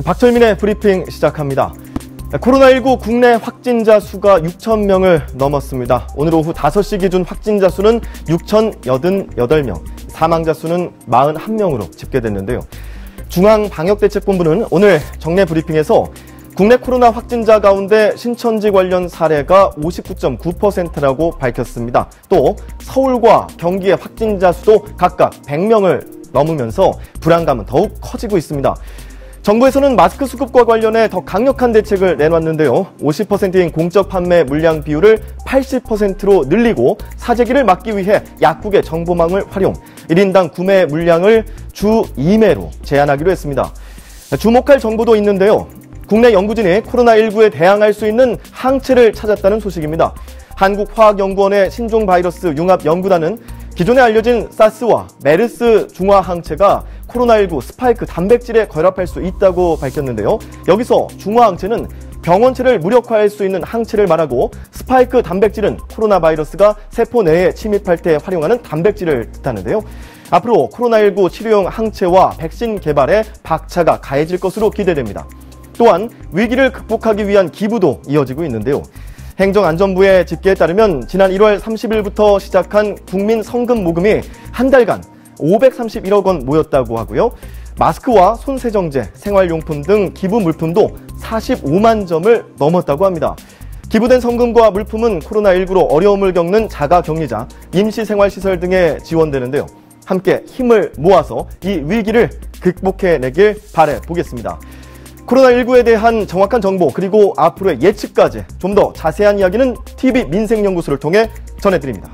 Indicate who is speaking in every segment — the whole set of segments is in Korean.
Speaker 1: 박철민의 브리핑 시작합니다. 코로나19 국내 확진자 수가 6,000명을 넘었습니다. 오늘 오후 5시 기준 확진자 수는 6,088명, 사망자 수는 41명으로 집계됐는데요. 중앙방역대책본부는 오늘 정례 브리핑에서 국내 코로나 확진자 가운데 신천지 관련 사례가 59.9%라고 밝혔습니다. 또 서울과 경기의 확진자 수도 각각 100명을 넘으면서 불안감은 더욱 커지고 있습니다. 정부에서는 마스크 수급과 관련해 더 강력한 대책을 내놨는데요. 50%인 공적 판매 물량 비율을 80%로 늘리고 사재기를 막기 위해 약국의 정보망을 활용, 1인당 구매 물량을 주 2매로 제한하기로 했습니다. 주목할 정보도 있는데요. 국내 연구진이 코로나19에 대항할 수 있는 항체를 찾았다는 소식입니다. 한국화학연구원의 신종바이러스 융합연구단은 기존에 알려진 사스와 메르스 중화 항체가 코로나19 스파이크 단백질에 결합할 수 있다고 밝혔는데요. 여기서 중화 항체는 병원체를 무력화할 수 있는 항체를 말하고 스파이크 단백질은 코로나 바이러스가 세포 내에 침입할 때 활용하는 단백질을 뜻하는데요. 앞으로 코로나19 치료용 항체와 백신 개발에 박차가 가해질 것으로 기대됩니다. 또한 위기를 극복하기 위한 기부도 이어지고 있는데요. 행정안전부의 집계에 따르면 지난 1월 30일부터 시작한 국민 성금 모금이 한 달간 531억 원 모였다고 하고요. 마스크와 손세정제, 생활용품 등 기부 물품도 45만 점을 넘었다고 합니다. 기부된 성금과 물품은 코로나19로 어려움을 겪는 자가격리자, 임시생활시설 등에 지원되는데요. 함께 힘을 모아서 이 위기를 극복해내길 바라보겠습니다. 코로나19에 대한 정확한 정보 그리고 앞으로의 예측까지 좀 더 자세한 이야기는 TV민생연구소를 통해 전해드립니다.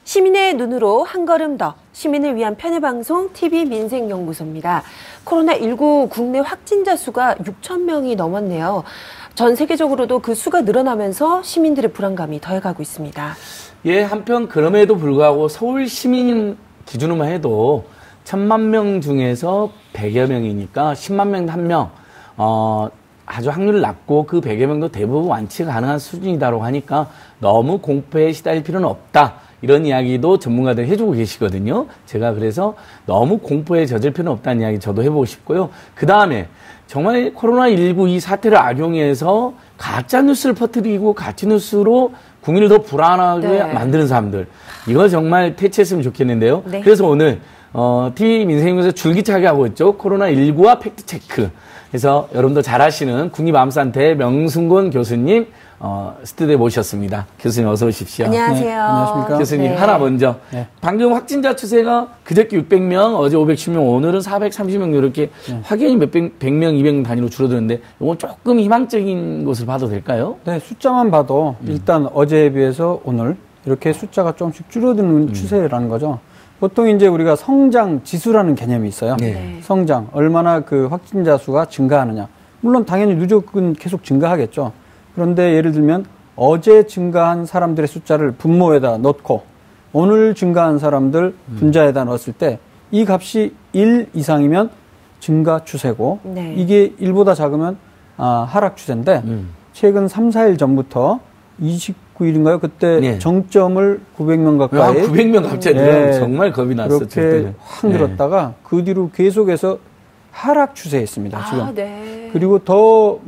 Speaker 2: 시민의 눈으로 한 걸음 더, 시민을 위한 편의방송 TV민생연구소입니다. 코로나19 국내 확진자 수가 6,000명이 넘었네요. 전 세계적으로도 그 수가 늘어나면서 시민들의 불안감이 더해가고 있습니다.
Speaker 3: 예, 한편 그럼에도 불구하고 서울 시민 기준으로만 해도 1,000만 명 중에서 100여 명이니까 10만 명 1명, 아주 확률이 낮고 그 100여 명도 대부분 완치가 가능한 수준이다라고 하니까 너무 공포에 시달릴 필요는 없다. 이런 이야기도 전문가들이 해주고 계시거든요. 제가 그래서 너무 공포에 젖을 필요는 없다는 이야기 저도 해보고 싶고요. 그 다음에 정말 코로나19 이 사태를 악용해서 가짜뉴스를 퍼뜨리고 가짜뉴스로 국민을 더 불안하게 만드는 사람들. 이거 정말 퇴치했으면 좋겠는데요. 네. 그래서 오늘 TV민생연구소 줄기차게 하고 있죠. 코로나19와 팩트체크. 그래서 여러분도 잘 아시는 국립암산대 명순곤 교수님 스튜디오에 모셨습니다. 교수님 어서 오십시오.
Speaker 2: 안녕하세요.
Speaker 4: 네, 안녕하십니까.
Speaker 3: 교수님 하나 먼저. 방금 확진자 추세가 그저께 600명, 어제 510명, 오늘은 430명 이렇게 확연히 100명, 200명 단위로 줄어드는데 이건 조금 희망적인 것을 봐도 될까요?
Speaker 4: 네, 숫자만 봐도 일단 어제에 비해서 오늘 이렇게 숫자가 조금씩 줄어드는 추세라는 거죠. 보통 이제 우리가 성장 지수라는 개념이 있어요. 네. 성장, 얼마나 그 확진자 수가 증가하느냐. 물론 당연히 누적은 계속 증가하겠죠. 그런데 예를 들면 어제 증가한 사람들의 숫자를 분모에다 넣고 오늘 증가한 사람들 분자에다 넣었을 때 이 값이 1 이상이면 증가 추세고 이게 1보다 작으면 하락 추세인데 최근 3, 4일 전부터 29일인가요? 그때 정점을 900명 가까이
Speaker 3: 900명 갑자기 늘어나면 정말 겁이 났었죠.
Speaker 4: 그렇게 확 늘었다가 그 뒤로 계속해서 하락 추세였습니다. 지금. 그리고 더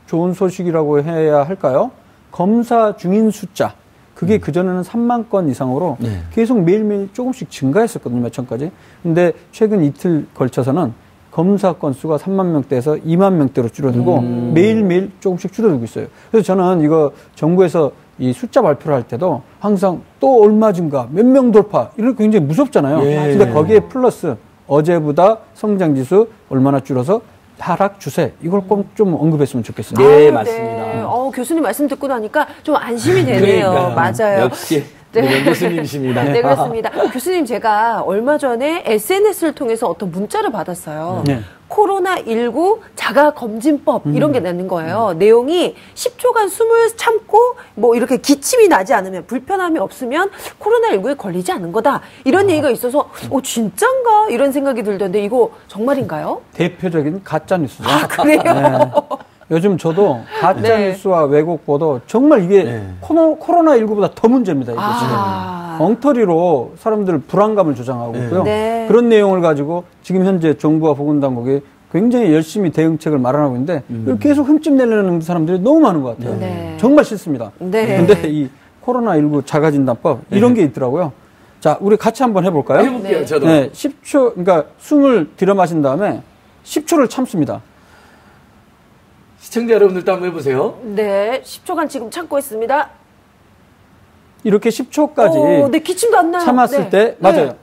Speaker 4: 좋은 소식이라고 해야 할까요? 검사 중인 숫자. 그게 그전에는 3만 건 이상으로 계속 매일매일 조금씩 증가했었거든요. 몇 천까지. 근데 최근 이틀 걸쳐서는 검사 건수가 3만 명대에서 2만 명대로 줄어들고 매일매일 조금씩 줄어들고 있어요. 그래서 저는 이거 정부에서 이 숫자 발표를 할 때도 항상 또 얼마 증가, 몇 명 돌파 이런 게 굉장히 무섭잖아요. 근데 거기에 플러스 어제보다 성장지수 얼마나 줄어서 하락 추세 이걸 꼭 좀 언급했으면 좋겠습니다.
Speaker 3: 네, 맞습니다.
Speaker 2: 네. 교수님 말씀 듣고 나니까 좀 안심이 되네요.
Speaker 3: 그러니까.
Speaker 2: 맞아요.
Speaker 3: 역시 명 교수님이십니다.
Speaker 2: 네, 그렇습니다. 교수님, 제가 얼마 전에 SNS를 통해서 어떤 문자를 받았어요. 코로나19 자가검진법 이런 게 내는 거예요. 내용이 10초간 숨을 참고 뭐 이렇게 기침이 나지 않으면, 불편함이 없으면 코로나19에 걸리지 않은 거다. 이런 얘기가 있어서 진짠가? 이런 생각이 들던데 이거 정말인가요?
Speaker 4: 대표적인 가짜뉴스죠.
Speaker 2: 아, 그래요?
Speaker 4: 요즘 저도 가짜뉴스와 왜곡 보도 정말 이게 코로나19보다 더 문제입니다. 이게 지금. 엉터리로 사람들 불안감을 조장하고 있고요. 그런 내용을 가지고 지금 현재 정부와 보건당국이 굉장히 열심히 대응책을 마련하고 있는데 계속 흠집 내려는 사람들이 너무 많은 것 같아요. 정말 싫습니다. 그런데 이 코로나19 자가진단법 이런 게 있더라고요. 자, 우리 같이 한번 해볼까요?
Speaker 3: 해볼게요, 저도.
Speaker 4: 10초, 그러니까 숨을 들여 마신 다음에 10초를 참습니다.
Speaker 3: 시청자 여러분들도 한번 해보세요.
Speaker 2: 네, 10초간 지금 참고 있습니다.
Speaker 4: 이렇게 10초까지
Speaker 2: 네, 기침도 안 나요.
Speaker 4: 참았을 때 맞아요.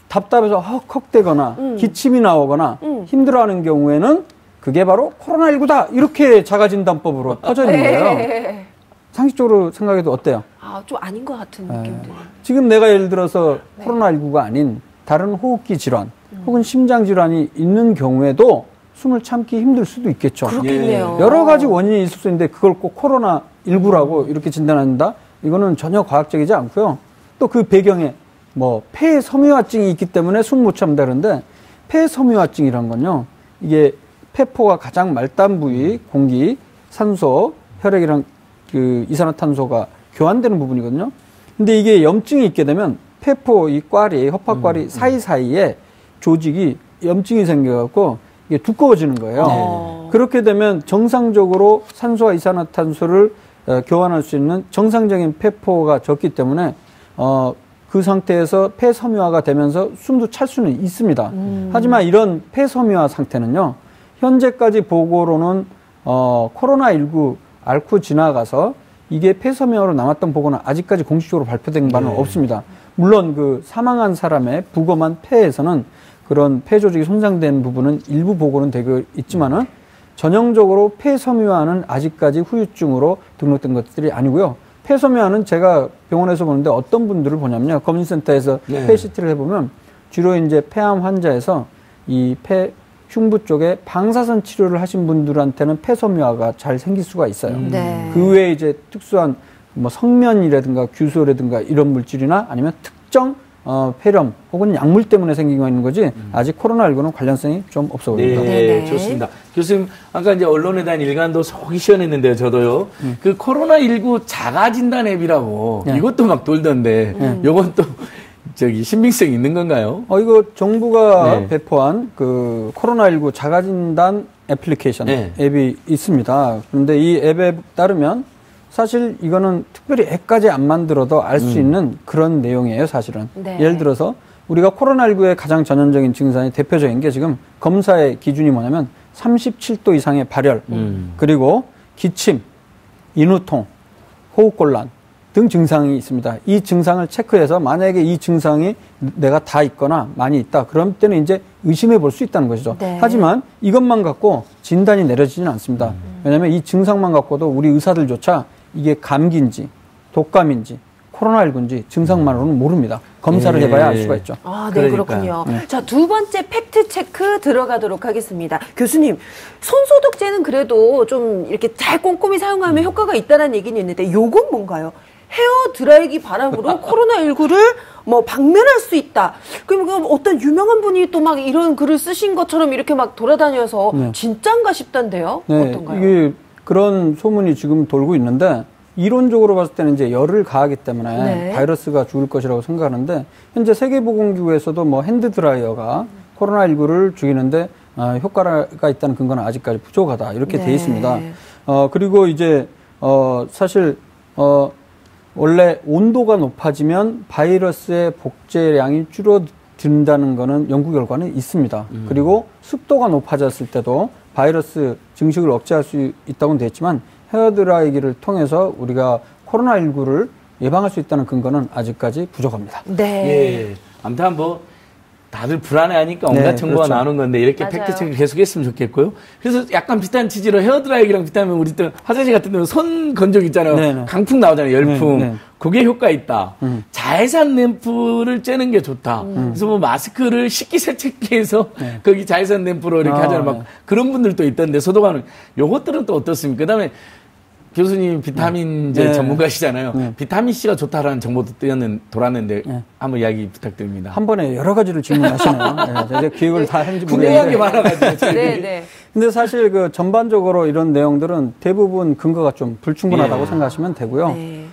Speaker 4: 답답해서 헉헉대거나 기침이 나오거나 힘들어하는 경우에는 그게 바로 코로나19다 이렇게 자가진단법으로 퍼져 있는 거예요. 상식적으로 생각해도 어때요?
Speaker 2: 좀 아닌 것 같은 느낌도.
Speaker 4: 지금 내가 예를 들어서 코로나19가 아닌 다른 호흡기 질환 혹은 심장 질환이 있는 경우에도 숨을 참기 힘들 수도 있겠죠.
Speaker 2: 그렇겠네요.
Speaker 4: 여러 가지 원인이 있을 수 있는데 그걸 꼭 코로나19라고 이렇게 진단한다? 이거는 전혀 과학적이지 않고요. 또 그 배경에 뭐 폐섬유화증이 있기 때문에 숨 못 참다 그러는데 폐섬유화증이란 건요. 이게 폐포가 가장 말단 부위 공기, 산소, 혈액이랑 그 이산화탄소가 교환되는 부분이거든요. 근데 이게 염증이 있게 되면 폐포 이 꽈리, 허파꽈리 사이사이에 조직이 염증이 생겨갖고 이게 두꺼워지는 거예요. 그렇게 되면 정상적으로 산소와 이산화탄소를 교환할 수 있는 정상적인 폐포가 적기 때문에 그 상태에서 폐섬유화가 되면서 숨도 찰 수는 있습니다. 하지만 이런 폐섬유화 상태는요. 현재까지 보고로는 코로나19 앓고 지나가서 이게 폐섬유화로 남았던 보고는 아직까지 공식적으로 발표된 바는 없습니다. 물론 그 사망한 사람의 부검한 폐에서는 그런 폐 조직이 손상된 부분은 일부 보고는 되고 있지만은 전형적으로 폐섬유화는 아직까지 후유증으로 등록된 것들이 아니고요. 폐섬유화는 제가 병원에서 보는데 어떤 분들을 보냐면요. 검진센터에서 폐CT를 해보면 주로 이제 폐암 환자에서 이 폐 흉부 쪽에 방사선 치료를 하신 분들한테는 폐섬유화가 잘 생길 수가 있어요. 그 외에 이제 특수한 뭐 성면이라든가 규소라든가 이런 물질이나 아니면 특정 폐렴 혹은 약물 때문에 생기고 있는 거지 아직 코로나19는 관련성이 좀 없어 보입니다.
Speaker 3: 네, 좋습니다. 교수님, 아까 이제 언론에 대한 일간도 속이 시원했는데요, 저도요. 그 코로나19 자가진단 앱이라고 이것도 막 돌던데, 요건 또 신빙성이 있는 건가요?
Speaker 4: 이거 정부가 배포한 그 코로나19 자가진단 애플리케이션 앱이 있습니다. 그런데 이 앱에 따르면 사실 이거는 특별히 앱까지 안 만들어도 알 수 있는 그런 내용이에요, 사실은. 예를 들어서 우리가 코로나19의 가장 전형적인 증상이 대표적인 게 지금 검사의 기준이 뭐냐면 37도 이상의 발열, 그리고 기침, 인후통, 호흡곤란 등 증상이 있습니다. 이 증상을 체크해서 만약에 이 증상이 내가 다 있거나 많이 있다. 그럴 때는 이제 의심해 볼 수 있다는 것이죠. 하지만 이것만 갖고 진단이 내려지지는 않습니다. 왜냐하면 이 증상만 갖고도 우리 의사들조차 이게 감기인지 독감인지 코로나19인지 증상만으로는 모릅니다. 검사를 해봐야 알 수가 있죠.
Speaker 2: 네, 그렇군요. 자, 두 번째 팩트체크 들어가도록 하겠습니다. 교수님, 손소독제는 그래도 좀 이렇게 잘 꼼꼼히 사용하면 효과가 있다는 얘기는 있는데 요건 뭔가요? 헤어 드라이기 바람으로 코로나19를 뭐 박멸할 수 있다. 그럼 어떤 유명한 분이 또 막 이런 글을 쓰신 것처럼 이렇게 막 돌아다녀서 진짠가 싶던데요? 어떤가요?
Speaker 4: 이게 그런 소문이 지금 돌고 있는데 이론적으로 봤을 때는 이제 열을 가하기 때문에 바이러스가 죽을 것이라고 생각하는데 현재 세계보건기구에서도 뭐 핸드드라이어가 코로나19를 죽이는데 효과가 있다는 근거는 아직까지 부족하다 이렇게 돼 있습니다. 그리고 이제 사실 원래 온도가 높아지면 바이러스의 복제량이 줄어든다는 거는 연구 결과는 있습니다. 그리고 습도가 높아졌을 때도 바이러스 증식을 억제할 수 있다고는 돼 있지만 헤어드라이기를 통해서 우리가 코로나19를 예방할 수 있다는 근거는 아직까지 부족합니다.
Speaker 3: 아무튼 뭐 다들 불안해하니까 온갖 정보가 나오는 건데 이렇게 팩트체크 계속했으면 좋겠고요. 그래서 약간 비슷한 취지로 헤어드라이기랑 비슷하면 우리 또 화장실 같은 데는 손 건조기 있잖아요. 강풍 나오잖아요. 열풍. 그게 효과 있다. 자외선 램프를 쬐는 게 좋다. 그래서 뭐 마스크를 식기세척기에서 거기 자외선 램프로 이렇게 하잖아요. 막 그런 분들도 있던데 소독하는 요것들은 또 어떻습니까? 그다음에 교수님 비타민제
Speaker 4: 네.
Speaker 3: 전문가시잖아요.
Speaker 4: 네.
Speaker 3: 비타민 C가 좋다라는 정보도 돌았는데 네. 한번 이야기 부탁드립니다.
Speaker 4: 한 번에 여러 가지를 질문하시네요. 네, 제가 기획을 다 했는지
Speaker 3: 궁금한 게
Speaker 4: 모르겠는데.
Speaker 3: 많아가지고.
Speaker 2: 네.
Speaker 4: 근데 사실 그 전반적으로 이런 내용들은 대부분 근거가 좀 불충분하다고 생각하시면 되고요.
Speaker 2: 네.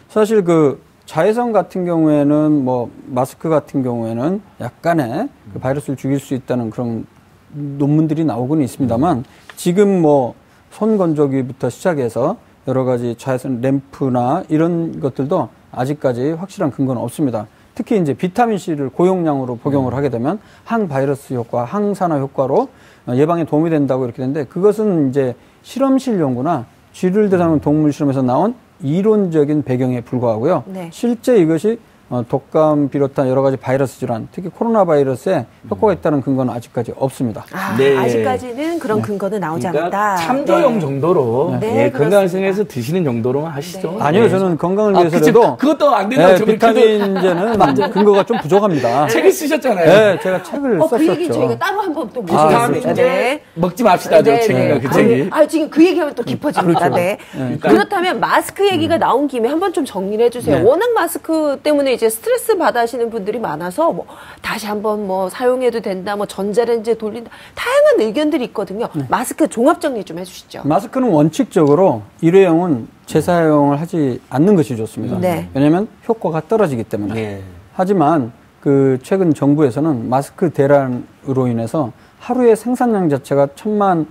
Speaker 4: 사실 그 자외선 같은 경우에는 뭐 마스크 같은 경우에는 약간의 그 바이러스를 죽일 수 있다는 그런 논문들이 나오고는 있습니다만 지금 뭐 손 건조기부터 시작해서 여러 가지 자외선 램프나 이런 것들도 아직까지 확실한 근거는 없습니다. 특히 이제 비타민C를 고용량으로 복용을 하게 되면 항바이러스 효과, 항산화 효과로 예방에 도움이 된다고 이렇게 되는데 그것은 이제 실험실 연구나 쥐를 대상으로 동물 실험에서 나온 이론적인 배경에 불과하고요. 네. 실제 이것이 독감 비롯한 여러 가지 바이러스 질환, 특히 코로나 바이러스에 효과가 있다는 근거는 아직까지 없습니다.
Speaker 2: 네. 아직까지는 그런 근거는 나오지 않았다.
Speaker 3: 참조용 정도로 건강을 생각해서 드시는 정도로만 하시죠.
Speaker 4: 아니요, 저는 건강을 위해서라도
Speaker 3: 그것도 안 된다고
Speaker 4: 비타민제는 근거가 좀 부족합니다.
Speaker 3: 책을 쓰셨잖아요.
Speaker 4: 네, 제가 책을 썼었죠.
Speaker 2: 그 얘기 저희가 따로 한번 또 모시겠습니다.
Speaker 3: 네. 먹지 맙시다, 저 책인가 그 책이.
Speaker 2: 지금 그 얘기하면 또 깊어집니다. 그렇죠. 네. 그렇다면 마스크 얘기가 나온 김에 한번 좀 정리를 해주세요. 워낙 마스크 때문에 이제 스트레스 받아 하시는 분들이 많아서 뭐 다시 한번 뭐 사용해도 된다, 뭐 전자레인지에 돌린다, 다양한 의견들이 있거든요. 마스크 종합 정리 좀 해주시죠.
Speaker 4: 마스크는 원칙적으로 일회용은 재사용을 하지 않는 것이 좋습니다. 왜냐하면 효과가 떨어지기 때문에. 하지만 그 최근 정부에서는 마스크 대란으로 인해서 하루의 생산량 자체가 1,000만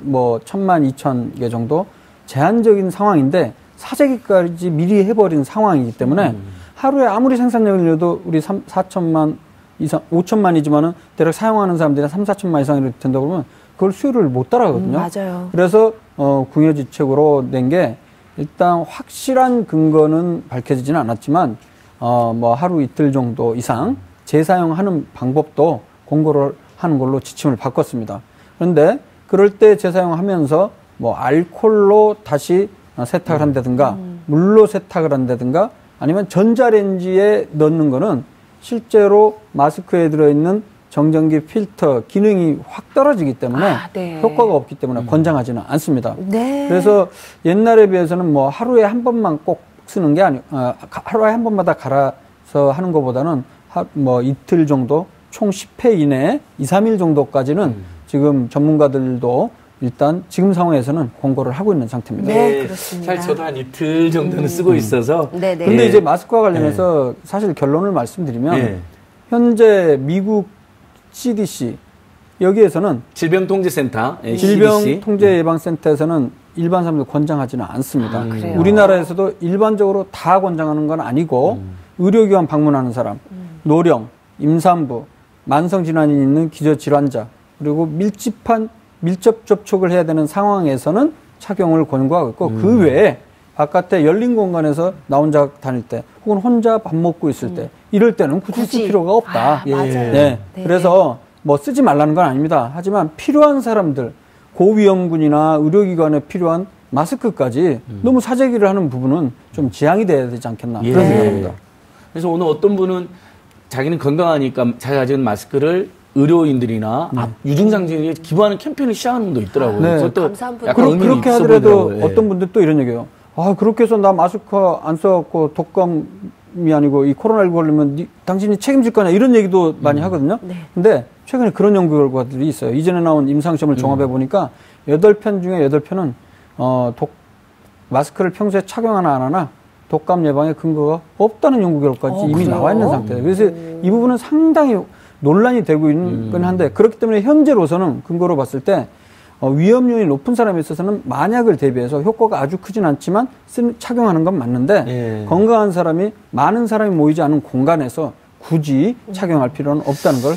Speaker 4: 2천 개 정도 제한적인 상황인데 사재기까지 미리 해버린 상황이기 때문에 하루에 아무리 생산량을 내도 우리 4천만 이상, 5천만이지만은 대략 사용하는 사람들이 3, 4천만 이상 이렇게 된다고 그러면 그걸 수요를 못 따라가거든요.
Speaker 2: 맞아요.
Speaker 4: 그래서, 궁여지책으로 낸 게 일단 확실한 근거는 밝혀지지는 않았지만, 뭐 하루 이틀 정도 이상 재사용하는 방법도 공고를 하는 걸로 지침을 바꿨습니다. 그런데 그럴 때 재사용하면서 뭐 알코올로 다시 세탁을 한다든가, 물로 세탁을 한다든가, 아니면 전자레인지에 넣는 거는 실제로 마스크에 들어있는 정전기 필터 기능이 확 떨어지기 때문에 효과가 없기 때문에 권장하지는 않습니다. 그래서 옛날에 비해서는 뭐 하루에 한 번만 꼭 쓰는 게 하루에 한 번마다 갈아서 하는 것보다는 뭐 이틀 정도 총 10회 이내에 2, 3일 정도까지는 지금 전문가들도 일단 지금 상황에서는 공고를 하고 있는 상태입니다.
Speaker 2: 네, 그렇습니다.
Speaker 3: 사실 저도 한 이틀 정도는 쓰고 있어서.
Speaker 4: 그런데 이제 마스크와 관련해서 사실 결론을 말씀드리면 현재 미국 CDC 여기에서는
Speaker 3: 질병통제센터,
Speaker 4: 질병통제예방센터에서는 일반 사람들 권장하지는 않습니다. 우리나라에서도 일반적으로 다 권장하는 건 아니고 의료기관 방문하는 사람, 노령, 임산부, 만성질환이 있는 기저질환자, 그리고 밀접 접촉을 해야 되는 상황에서는 착용을 권고하고 있고 그 외에 바깥에 열린 공간에서 나 혼자 다닐 때 혹은 혼자 밥 먹고 있을 때 이럴 때는 굳이 쓸 필요가 없다.
Speaker 2: 맞아요.
Speaker 4: 그래서 뭐 쓰지 말라는 건 아닙니다. 하지만 필요한 사람들, 고위험군이나 의료기관에 필요한 마스크까지 너무 사재기를 하는 부분은 좀 지양이 돼야 되지 않겠나 그런 생각입니다.
Speaker 3: 그래서 오늘 어떤 분은 자기는 건강하니까 자기가 가진 마스크를 의료인들이나 유증상증에 기부하는 캠페인을 시작하는 분도 있더라고요. 그것도
Speaker 2: 감사한 분.
Speaker 4: 그렇게 하더라도 어떤 분들 또 이런 얘기예요. 그렇게 해서 나 마스크 안 써갖고 독감이 아니고 이 코로나19 걸리면 당신이 책임질 거냐 이런 얘기도 많이 하거든요. 근데 최근에 그런 연구 결과들이 있어요. 이전에 나온 임상시험을 종합해 보니까 8편 중에 8편은 마스크를 평소에 착용하나 안 하나 독감 예방에 근거가 없다는 연구 결과까지 이미 나와 있는 상태예요. 그래서 이 부분은 상당히 논란이 되고 있긴 한데 그렇기 때문에 현재로서는 근거로 봤을 때 위험률이 높은 사람에 있어서는 만약을 대비해서 효과가 아주 크진 않지만 착용하는 건 맞는데 건강한 사람이 많은 사람이 모이지 않은 공간에서 굳이 착용할 필요는 없다는 걸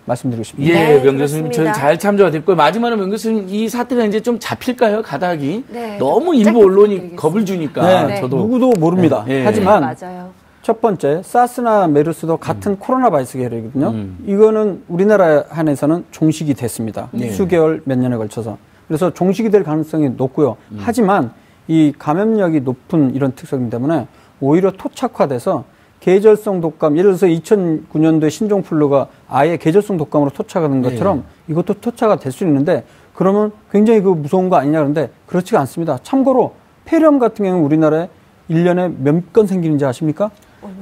Speaker 4: 말씀드리고 싶습니다.
Speaker 3: 명 교수님 저희 잘 참조가 됐고요. 마지막으로 명 교수님 이 사태가 이제 좀 잡힐까요? 가닥이 너무 일부 언론이 겁을 주니까 저도
Speaker 4: 누구도 모릅니다. 하지만
Speaker 2: 맞아요.
Speaker 4: 첫 번째, 사스나 메르스도 같은 코로나 바이러스 계열이거든요. 이거는 우리나라 한에서는 종식이 됐습니다. 수개월, 몇 년에 걸쳐서. 그래서 종식이 될 가능성이 높고요. 하지만 이 감염력이 높은 이런 특성 때문에 오히려 토착화돼서 계절성 독감, 예를 들어서 2009년도에 신종플루가 아예 계절성 독감으로 토착하는 것처럼 이것도 토착화 될 수 있는데 그러면 굉장히 그 무서운 거 아니냐 그런데 그렇지가 않습니다. 참고로 폐렴 같은 경우는 우리나라에 1년에 몇 건 생기는지 아십니까?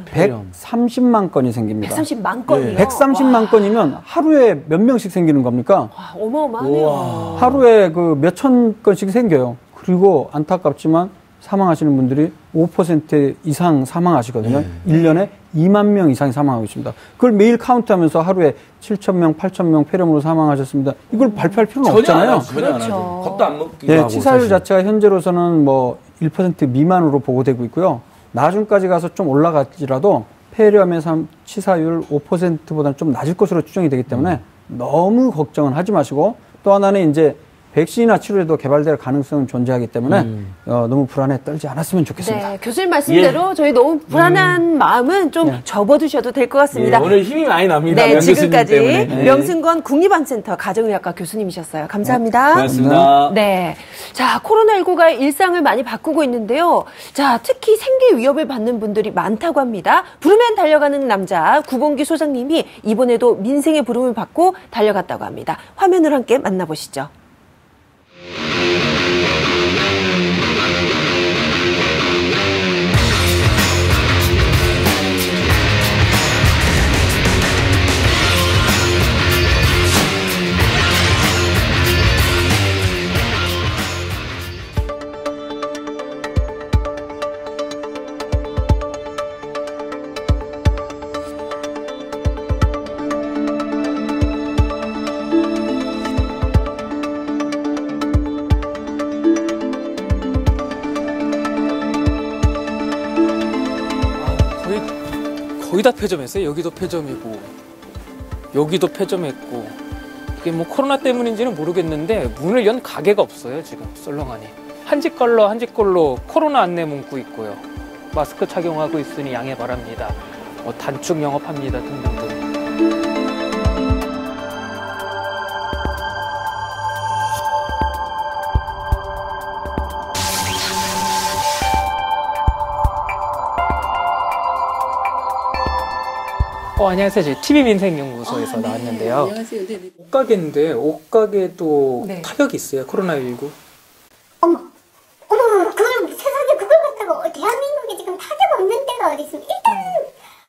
Speaker 4: 130만 건이 생깁니다.
Speaker 2: 130만 건이요?
Speaker 4: 130만 건이면 하루에 몇 명씩 생기는 겁니까?
Speaker 2: 와, 어마어마하네요.
Speaker 3: 우와.
Speaker 4: 하루에 그 몇천 건씩 생겨요. 그리고 안타깝지만 사망하시는 분들이 5% 이상 사망하시거든요. 1년에 2만 명 이상이 사망하고 있습니다. 그걸 매일 카운트하면서 하루에 7,000명, 8,000명 폐렴으로 사망하셨습니다. 이걸 발표할 필요는 없잖아요.
Speaker 3: 그렇죠. 겁도 안 먹기도
Speaker 4: 네,
Speaker 3: 하고.
Speaker 4: 치사율
Speaker 3: 사실.
Speaker 4: 자체가 현재로서는 뭐 1% 미만으로 보고되고 있고요. 나중까지 가서 좀 올라갈지라도 폐렴의 치사율 5%보다는 좀 낮을 것으로 추정이 되기 때문에 너무 걱정은 하지 마시고 또 하나는 이제 백신이나 치료제도 개발될 가능성은 존재하기 때문에 너무 불안에 떨지 않았으면 좋겠습니다.
Speaker 2: 네, 교수님 말씀대로 저희 너무 불안한 마음은 좀 접어두셔도 될 것 같습니다.
Speaker 3: 오늘 힘이 많이 납니다.
Speaker 2: 네, 지금까지
Speaker 3: 때문에.
Speaker 2: 명승건 국립암센터 가정의학과 교수님이셨어요. 감사합니다.
Speaker 3: 고맙습니다.
Speaker 2: 네. 자, 코로나19가 일상을 많이 바꾸고 있는데요. 자, 특히 생계 위협을 받는 분들이 많다고 합니다. 부르면 달려가는 남자 구봉기 소장님이 이번에도 민생의 부름을 받고 달려갔다고 합니다. 화면을 함께 만나보시죠.
Speaker 5: 거의 다 폐점했어요. 여기도 폐점이고 여기도 폐점했고 이게 뭐 코로나 때문인지는 모르겠는데 문을 연 가게가 없어요. 지금 썰렁하니 한 집 걸러 한 집 걸로 코로나 안내 문구 있고요. 마스크 착용하고 있으니 양해 바랍니다. 단축 영업합니다 등등등. 안녕하세요. 저희 TV민생연구소에서 나왔는데요.
Speaker 2: 안녕하세요. 네.
Speaker 5: 옷가게인데 옷가게도
Speaker 2: 네.
Speaker 5: 타격이 있어요. 코로나19.
Speaker 6: 어머, 그걸 세상에 그걸 갖다가 대한민국에 지금 타격 없는 데가 어디 있습니까? 일단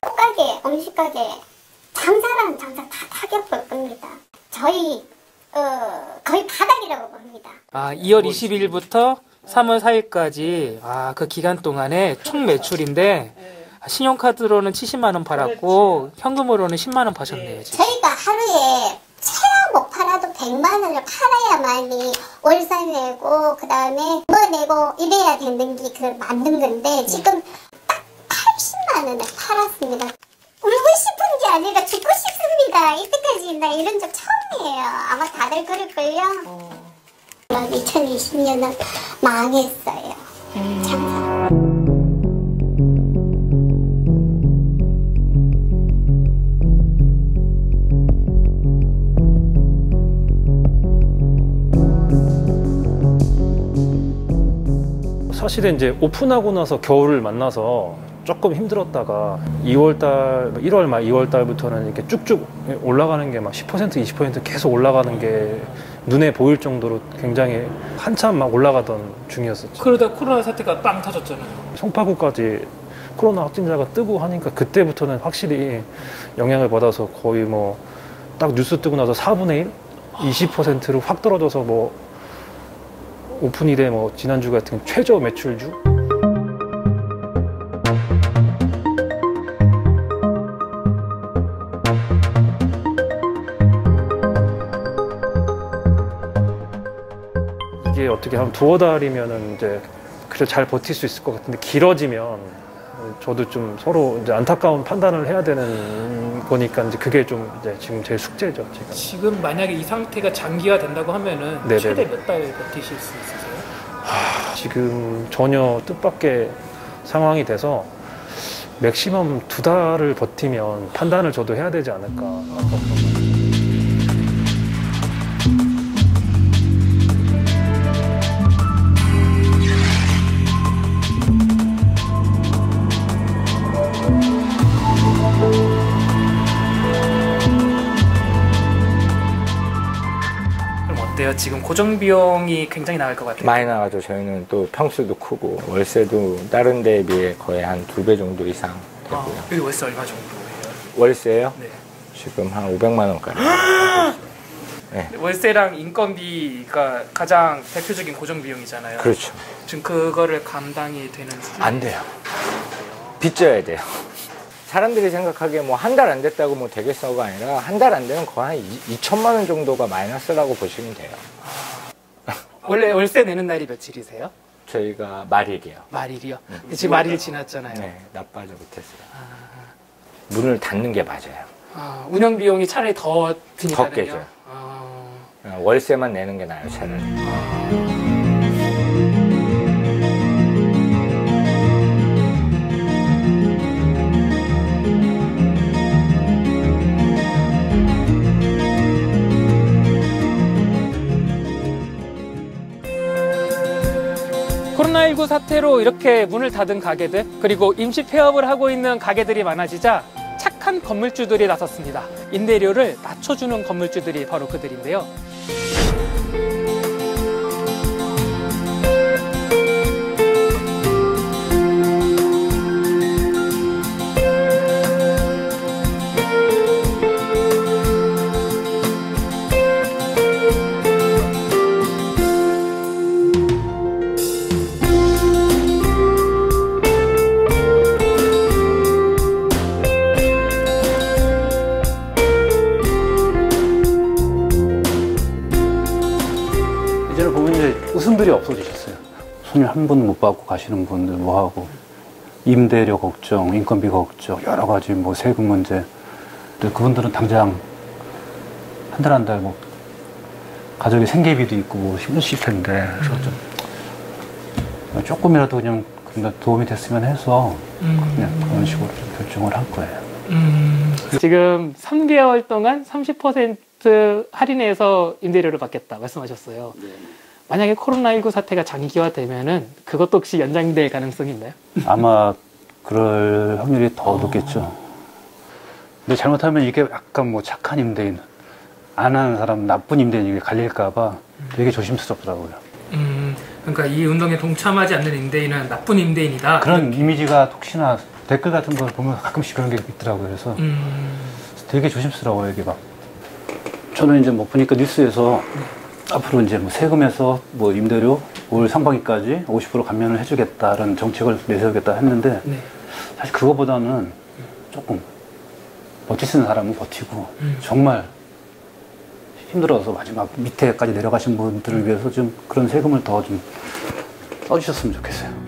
Speaker 6: 옷가게, 음식가게, 장사라는 장사 다 타격 볼 겁니다. 저희 거의 바닥이라고 봅니다.
Speaker 5: 2월 22일부터 3월 4일까지 그 기간 동안에 총 매출인데 신용카드로는 70만 원 팔았고 현금으로는 10만 원 파셨네요. 지금.
Speaker 6: 저희가 하루에 최하 못 팔아도 100만 원을 팔아야만이 월세 내고 그 다음에 뭐 내고 이래야 되는 게 그걸 만든 건데 지금 딱 80만 원을 팔았습니다. 울고 싶은 게 아니라 죽고 싶습니다. 이때까지 나 이런 적 처음이에요. 아마 다들 그럴걸요. 2020년은 망했어요. 장사.
Speaker 7: 사실은 이제 오픈하고 나서 겨울을 만나서 조금 힘들었다가 2월달, 1월 말 2월달부터는 이렇게 쭉쭉 올라가는 게 막 10%, 20% 계속 올라가는 게 눈에 보일 정도로 굉장히 한참 막 올라가던 중이었었죠.
Speaker 5: 그러다 코로나 사태가 빵 터졌잖아요.
Speaker 7: 송파구까지 코로나 확진자가 뜨고 하니까 그때부터는 확실히 영향을 받아서 거의 뭐 딱 뉴스 뜨고 나서 4분의 1? 20%로 확 떨어져서 뭐 오픈일에 뭐 지난주 같은 최저 매출주? 이게 어떻게 하면 두어 달이면은 이제 그래도 잘 버틸 수 있을 것 같은데 길어지면 저도 좀 서로 이제 안타까운 판단을 해야 되는 거니까 이제 그게 좀 이제 지금 제 숙제죠, 지금.
Speaker 5: 지금 만약에 이 상태가 장기화 된다고 하면은
Speaker 7: 네네.
Speaker 5: 최대 몇 달 버티실 수 있으세요?
Speaker 7: 지금 전혀 뜻밖의 상황이 돼서 맥시멈 2달을 버티면 판단을 저도 해야 되지 않을까.
Speaker 5: 그럼 어때요? 지금 고정 비용이 굉장히 나갈 것 같아요.
Speaker 8: 많이 나가죠. 저희는 또 평수도 크고 월세도 다른 데에 비해 거의 한 2배 정도 이상 되고요.
Speaker 5: 여기 월세 얼마 정도예요?
Speaker 8: 월세요?
Speaker 5: 네.
Speaker 8: 지금 한 500만 원까지.
Speaker 5: 네. 월세랑 인건비가 가장 대표적인 고정 비용이잖아요.
Speaker 8: 그렇죠.
Speaker 5: 지금 그거를 감당이 되는 수준이
Speaker 8: 안 돼요. 빚져야 돼요. 사람들이 생각하기에 뭐 한 달 안 됐다고 뭐 되겠어가 아니라 한 달 안 되면 거의 한 2천만 원 정도가 마이너스라고 보시면 돼요.
Speaker 5: 원래 월세 내는 날이 며칠이세요?
Speaker 8: 저희가 말일이요.
Speaker 5: 말일이요? 지금 말일 지났잖아요.
Speaker 8: 네, 나빠져 못했어요. 문을 닫는 게 맞아요.
Speaker 5: 운영 비용이 차라리 더 드니까요.
Speaker 8: 더 깨져요. 월세만 내는 게 나아요, 차라리.
Speaker 5: 코로나19 사태로 이렇게 문을 닫은 가게들, 그리고 임시 폐업을 하고 있는 가게들이 많아지자 착한 건물주들이 나섰습니다. 임대료를 낮춰주는 건물주들이 바로 그들인데요.
Speaker 9: 이제는 보면 이제 웃음들이 없어지셨어요. 손님 한 분 못 받고 가시는 분들 뭐 하고, 임대료 걱정, 인건비 걱정, 여러 가지 뭐 세금 문제. 근데 그분들은 당장 한 달 한 달 뭐 가족의 생계비도 있고 뭐 힘드실 텐데, 그래서 좀 조금이라도 그냥 도움이 됐으면 해서 그냥 그런 식으로 좀 결정을 한 거예요.
Speaker 5: 지금 3개월 동안 30% 할인해서 임대료를 받겠다 말씀하셨어요. 네. 만약에 코로나19 사태가 장기화되면은 그것도 혹시 연장될 가능성이 있나요?
Speaker 9: 아마 그럴 확률이 더 높겠죠. 근데 잘못하면 이게 약간 뭐 착한 임대인, 안 하는 사람, 나쁜 임대인에게 갈릴까봐 되게 조심스럽더라고요.
Speaker 5: 그러니까 이 운동에 동참하지 않는 임대인은 나쁜 임대인이다.
Speaker 9: 그런 이미지가 혹시나 댓글 같은 걸 보면 가끔씩 그런 게 있더라고요. 그래서 되게 조심스러워요, 이게 막. 저는 이제 뭐 보니까 뉴스에서 앞으로 이제 뭐 세금에서 뭐 임대료 올 상반기까지 50% 감면을 해주겠다라는 정책을 내세우겠다 했는데, 사실 그거보다는 조금 버티 쓰는 사람은 버티고 정말 힘들어서 마지막 밑에까지 내려가신 분들을 위해서 좀 그런 세금을 더 좀 써주셨으면 좋겠어요.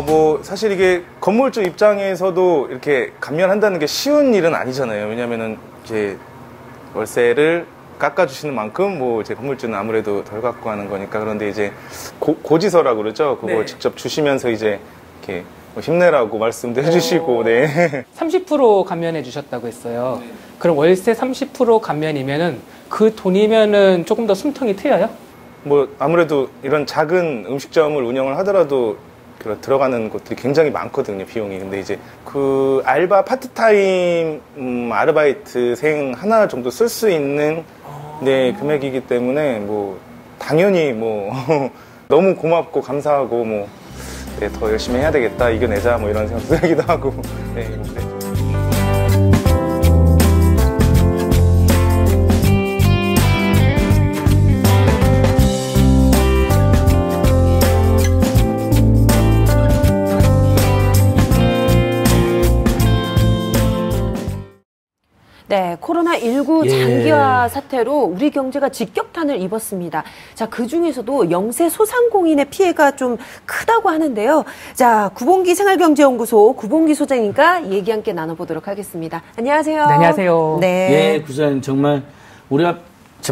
Speaker 10: 뭐 사실 이게 건물주 입장에서도 이렇게 감면한다는 게 쉬운 일은 아니잖아요. 왜냐면은 이제 월세를 깎아주시는 만큼 뭐 이제 건물주는 아무래도 덜 갖고 하는 거니까. 그런데 이제 고지서라고 그러죠. 그거 직접 주시면서 이제 이렇게 뭐 힘내라고 말씀도 해주시고,
Speaker 5: 30% 감면해 주셨다고 했어요. 그럼 월세 30% 감면이면은 그 돈이면은 조금 더 숨통이 트여요?
Speaker 10: 뭐 아무래도 이런 작은 음식점을 운영을 하더라도 들어가는 곳들이 굉장히 많거든요, 비용이. 근데 이제 그 알바 파트타임 아르바이트생 하나 정도 쓸 수 있는 금액이기 때문에 뭐 당연히 뭐 너무 고맙고 감사하고 뭐 더 열심히 해야 되겠다, 이겨내자 뭐 이런 생각 들기도 하고. 그랬죠.
Speaker 2: 네, 코로나19 장기화 사태로 우리 경제가 직격탄을 입었습니다. 자, 그중에서도 영세 소상공인의 피해가 좀 크다고 하는데요. 자, 구봉기 생활경제연구소 구봉기 소장님과 얘기 함께 나눠보도록 하겠습니다. 안녕하세요.
Speaker 5: 네, 안녕하세요.
Speaker 2: 네.
Speaker 3: 예, 구소장님 정말 우리가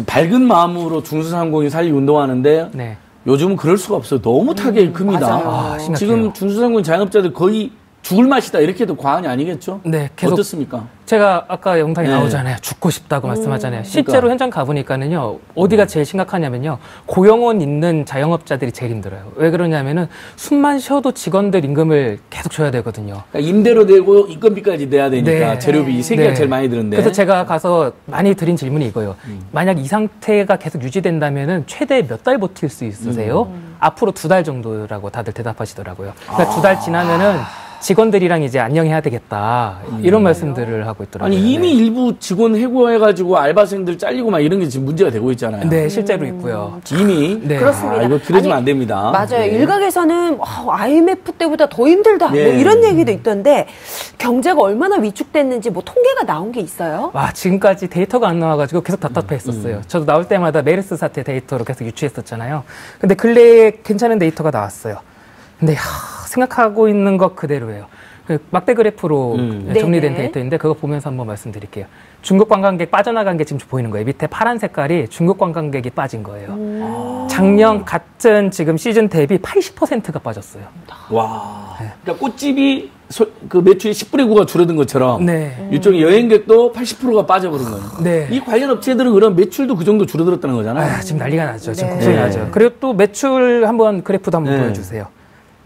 Speaker 3: 밝은 마음으로 중소상공인 살리 운동하는데 요즘은 그럴 수가 없어요. 너무 타격이 큽니다.
Speaker 5: 지금
Speaker 3: 중소상공인 자영업자들 거의 죽을 맛이다 이렇게도 과언이 아니겠죠?
Speaker 5: 네, 계속
Speaker 3: 어떻습니까?
Speaker 5: 제가 아까 영상에 나오잖아요. 죽고 싶다고 말씀하잖아요. 실제로
Speaker 3: 그러니까.
Speaker 5: 현장 가보니까는요, 어디가 제일 심각하냐면요, 고용원 있는 자영업자들이 제일 힘들어요. 왜 그러냐면은 숨만 쉬어도 직원들 임금을 계속 줘야 되거든요.
Speaker 3: 그러니까 임대료 내고 인건비까지 내야 되니까 재료비 이 세 개가 제일 많이 드는데.
Speaker 5: 그래서 제가 가서 많이 드린 질문이 이거예요. 만약 이 상태가 계속 유지된다면은 최대 몇 달 버틸 수 있으세요? 앞으로 2달 정도라고 다들 대답하시더라고요. 그러니까 2달 지나면은 직원들이랑 이제 안녕해야 되겠다. 이런 말씀들을 하고 있더라고요.
Speaker 3: 아니, 이미 일부 직원 해고해가지고 알바생들 잘리고 막 이런 게 지금 문제가 되고 있잖아요.
Speaker 5: 네, 실제로 있고요.
Speaker 3: 이미.
Speaker 5: 네.
Speaker 2: 그렇습니다.
Speaker 3: 이거 그러지면 안 됩니다.
Speaker 2: 맞아요.
Speaker 3: 네.
Speaker 2: 일각에서는 IMF 때보다 더 힘들다. 뭐 이런 얘기도 있던데 경제가 얼마나 위축됐는지 뭐 통계가 나온 게 있어요?
Speaker 5: 와, 지금까지 데이터가 안 나와가지고 계속 답답했었어요. 저도 나올 때마다 메르스 사태 데이터로 계속 유추했었잖아요. 근데 근래에 괜찮은 데이터가 나왔어요. 근데 생각하고 있는 것 그대로예요. 그 막대 그래프로 정리된 데이터인데 그거 보면서 한번 말씀드릴게요. 중국 관광객 빠져나간 게 지금 보이는 거예요. 밑에 파란 색깔이 중국 관광객이 빠진 거예요. 작년 같은 지금 시즌 대비 80%가 빠졌어요.
Speaker 3: 와. 그러니까 꽃집이 그 매출이 10분의 9가 줄어든 것처럼 일종의 여행객도 80%가 빠져버린 거예요.
Speaker 5: 네.
Speaker 3: 이 관련 업체들은 그럼 매출도 그 정도 줄어들었다는 거잖아요.
Speaker 5: 지금 난리가 났죠. 지금 걱정이 나죠. 그리고 또 매출 한번 그래프도 한번 보여주세요.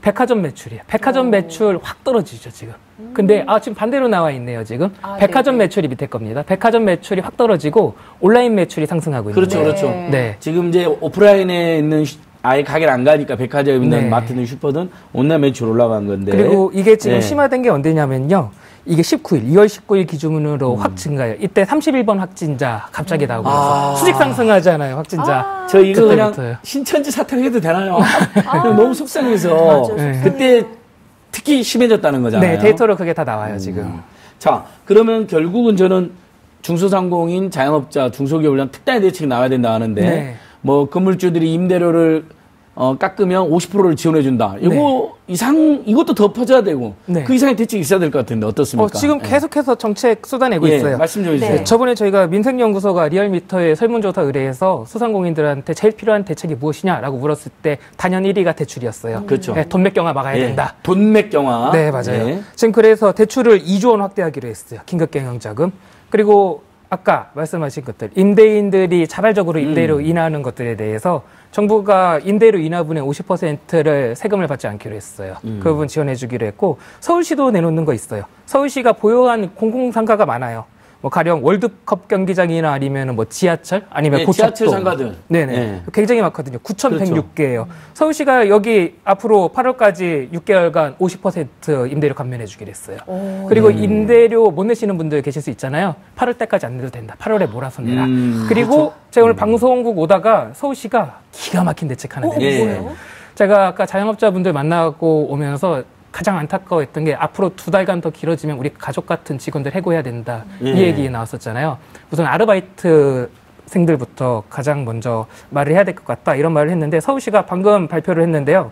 Speaker 5: 백화점 매출이에요. 백화점 매출 확 떨어지죠, 지금. 근데, 지금 반대로 나와 있네요, 지금. 백화점 매출이 밑에 겁니다. 백화점 매출이 확 떨어지고 온라인 매출이 상승하고 있는
Speaker 3: 그렇죠,
Speaker 5: 거예요.
Speaker 3: 그렇죠. 네. 지금 이제 오프라인에 있는 아예 가게를 안 가니까 백화점에 있는 마트든 슈퍼든 온라인 매출 올라간 건데.
Speaker 5: 그리고 이게 지금 심화된 게 언제냐면요. 이게 2월 19일 기준으로 확 증가해요. 이때 31번 확진자 갑자기 나오고 그래서 수직 상승하잖아요, 확진자.
Speaker 3: 저 이거 그냥 신천지 사탕 해도 되나요? 너무 속상해서. 그때 특히 심해졌다는 거잖아요.
Speaker 5: 네, 데이터로 그게 다 나와요, 지금.
Speaker 3: 자, 그러면 결국은 저는 중소상공인, 자영업자, 중소기업을 위한 특단의 대책이 나와야 된다 하는데 뭐 건물주들이 임대료를 깎으면 50%를 지원해준다. 이거 이것도 더 퍼져야 되고 그 이상의 대책이 있어야 될 것 같은데 어떻습니까?
Speaker 5: 지금 계속해서 정책 쏟아내고 있어요.
Speaker 3: 말씀 좀 해주세요.
Speaker 5: 저번에 저희가 민생연구소가 리얼미터에 설문조사 의뢰해서 소상공인들한테 제일 필요한 대책이 무엇이냐라고 물었을 때 단연 1위가 대출이었어요.
Speaker 3: 그렇죠.
Speaker 5: 돈맥 경화 막아야 된다.
Speaker 3: 돈맥 경화.
Speaker 5: 네, 맞아요. 지금 그래서 대출을 2조 원 확대하기로 했어요. 긴급경영자금. 그리고 아까 말씀하신 것들, 임대인들이 자발적으로 임대료 인하하는 것들에 대해서 정부가 임대료 인하분의 50%를 세금을 받지 않기로 했어요. 그 부분 지원해주기로 했고, 서울시도 내놓는 거 있어요. 서울시가 보유한 공공상가가 많아요. 뭐 가령 월드컵 경기장이나 아니면 뭐 지하철 아니면 고속도
Speaker 3: 지하철 상가들
Speaker 5: 굉장히 많거든요. 9,106개예요. 서울시가 여기 앞으로 8월까지 6개월간 50% 임대료 감면해주기로 했어요. 그리고 임대료 못 내시는 분들 계실 수 있잖아요. 8월 때까지 안 내도 된다. 8월에 몰아서 내라. 그리고 제가 오늘 방송국 오다가 서울시가 기가 막힌 대책 하나 내놨어요. 제가 아까 자영업자분들 만나고 오면서 가장 안타까워했던 게 앞으로 2달간 더 길어지면 우리 가족 같은 직원들 해고해야 된다. 이 얘기 나왔었잖아요. 우선 아르바이트생들부터 가장 먼저 말을 해야 될 것 같다. 이런 말을 했는데 서울시가 방금 발표를 했는데요.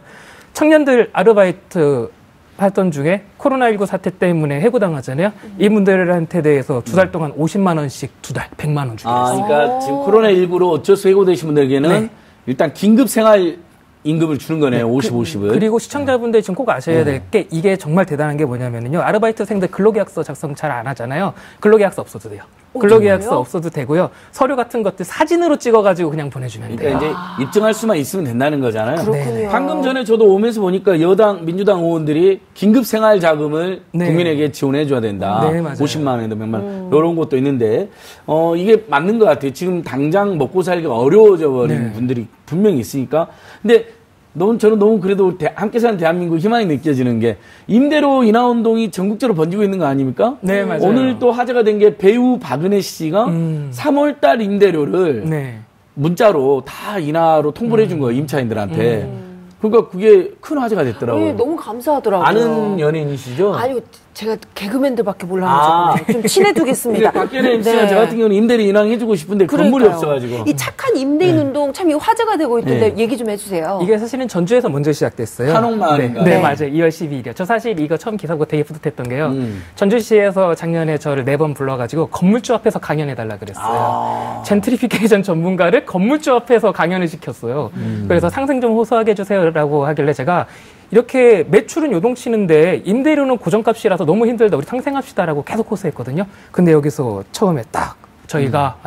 Speaker 5: 청년들 아르바이트 하던 중에 코로나19 사태 때문에 해고당하잖아요. 이분들한테 대해서 2달 동안 50만 원씩 2달 100만 원 주겠어요.
Speaker 3: 그러니까 지금 코로나19로 어쩔 수 해고되신 분들에게는 일단 긴급 생활 임금을 주는 거네요. 50-50을.
Speaker 5: 그리고 시청자분들 지금 꼭 아셔야 될 게 이게 정말 대단한 게 뭐냐면요. 아르바이트생들 근로계약서 작성 잘 안 하잖아요. 근로계약서 없어도 돼요. 근로계약서 없어도 되고요. 서류 같은 것들 사진으로 찍어가지고 그냥 보내주면 돼요.
Speaker 3: 그러니까 이제 입증할 수만 있으면 된다는 거잖아요.
Speaker 2: 그렇군요.
Speaker 3: 방금 전에 저도 오면서 보니까 민주당 의원들이 긴급 생활 자금을 국민에게 지원해 줘야 된다. 50만 원에도 100만 원. 이런 것도 있는데 이게 맞는 것 같아요. 지금 당장 먹고 살기가 어려워져 버린 분들이 분명히 있으니까. 근데 저는 너무 그래도 함께 사는 대한민국 희망이 느껴지는 게 임대료 인하 운동이 전국적으로 번지고 있는 거 아닙니까?
Speaker 5: 네, 맞아요.
Speaker 3: 오늘 또 화제가 된 게 배우 박은혜 씨가 3월달 임대료를 문자로 다 인하로 통보를 해준 거예요, 임차인들한테. 그러니까 그게 큰 화제가 됐더라고요.
Speaker 2: 너무 감사하더라고요.
Speaker 3: 아는 연예인이시죠?
Speaker 2: 아니요, 제가 개그맨들밖에 몰라가지고 좀 친해두겠습니다.
Speaker 3: 박근혜 MC가 저 같은 경우는 임대료 인하해주고 싶은데 건물이 없어가지고.
Speaker 2: 이 착한 임대인 운동 참 화제가 되고 있던데 얘기 좀 해주세요.
Speaker 5: 이게 사실은 전주에서 먼저 시작됐어요.
Speaker 3: 한옥마을인가요?
Speaker 5: 네, 맞아요. 2월 12일이요. 저 사실 이거 처음 기사 보고 되게 뿌듯했던 게요. 전주시에서 작년에 저를 4번 불러가지고 건물주 앞에서 강연해달라 그랬어요. 젠트리피케이션 전문가를 건물주 앞에서 강연을 시켰어요. 그래서 상생 좀 호소하게 해주세요라고 하길래 제가 이렇게 매출은 요동치는데 임대료는 고정값이라서 너무 힘들다. 우리 상생합시다라고 계속 호소했거든요. 근데 여기서 처음에 딱 저희가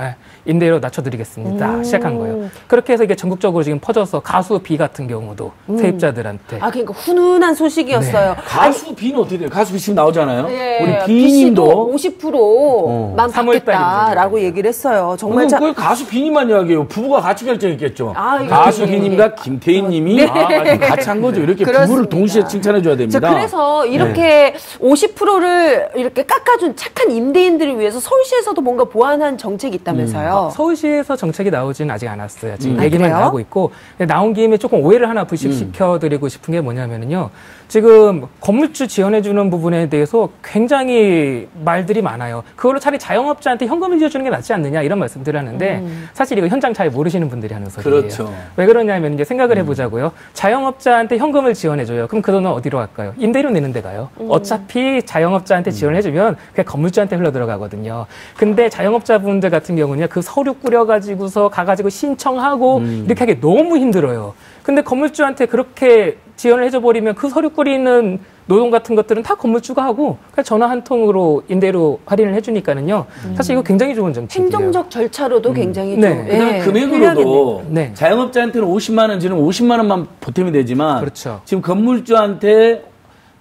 Speaker 5: 임대료 낮춰드리겠습니다. 시작한 거예요. 그렇게 해서 이게 전국적으로 지금 퍼져서 가수 B 같은 경우도 세입자들한테.
Speaker 2: 그러니까 훈훈한 소식이었어요.
Speaker 3: 네. 가수 B는 어떻게 돼요? 가수 B 지금 나오잖아요.
Speaker 2: 네.
Speaker 3: 우리 B님도
Speaker 2: 50%만 받겠다라고 얘기를 했어요. 정말
Speaker 3: 그걸 가수 B님만 이야기해요. 부부가 같이 결정했겠죠. 가수 B님과 김태희님이 같이 한 거죠. 이렇게 그렇습니다. 부부를 동시에 칭찬해줘야 됩니다.
Speaker 2: 그래서 이렇게 50%를 이렇게 깎아준 착한 임대인들을 위해서 서울시에서도 뭔가 보완한 정책이 있다면서요.
Speaker 5: 서울시에서 정책이 나오지는 아직 않았어요. 지금 얘기만 나오고 있고. 나온 김에 조금 오해를 하나 불식시켜드리고 싶은 게 뭐냐면요. 지금 건물주 지원해주는 부분에 대해서 굉장히 말들이 많아요. 그걸로 차라리 자영업자한테 현금을 지어주는 게 낫지 않느냐 이런 말씀들을 하는데 사실 이거 현장 잘 모르시는 분들이 하는 소리예요.
Speaker 3: 그렇죠.
Speaker 5: 왜 그러냐면 이제 생각을 해보자고요. 자영업자한테 현금을 지원해줘요. 그럼 그 돈은 어디로 갈까요? 임대료 내는 데 가요. 어차피 자영업자한테 지원해주면 그게 건물주한테 흘러들어가거든요. 근데 자영업자분들 같은 경우는 그 서류 꾸려가지고서 가가지고 신청하고 이렇게 하기 너무 힘들어요. 근데 건물주한테 그렇게 지원을 해줘버리면 그 서류 꾸리는 노동 같은 것들은 다 건물주가 하고 그냥 전화 한 통으로 임대료 할인을 해주니까는요. 사실 이거 굉장히 좋은 정책이에요.
Speaker 2: 행정적 절차로도 굉장히
Speaker 3: 좀. 그다음에 금액으로도 자영업자한테는 50만 원 지르면 50만 원만 보탬이 되지만
Speaker 5: 그렇죠.
Speaker 3: 지금 건물주한테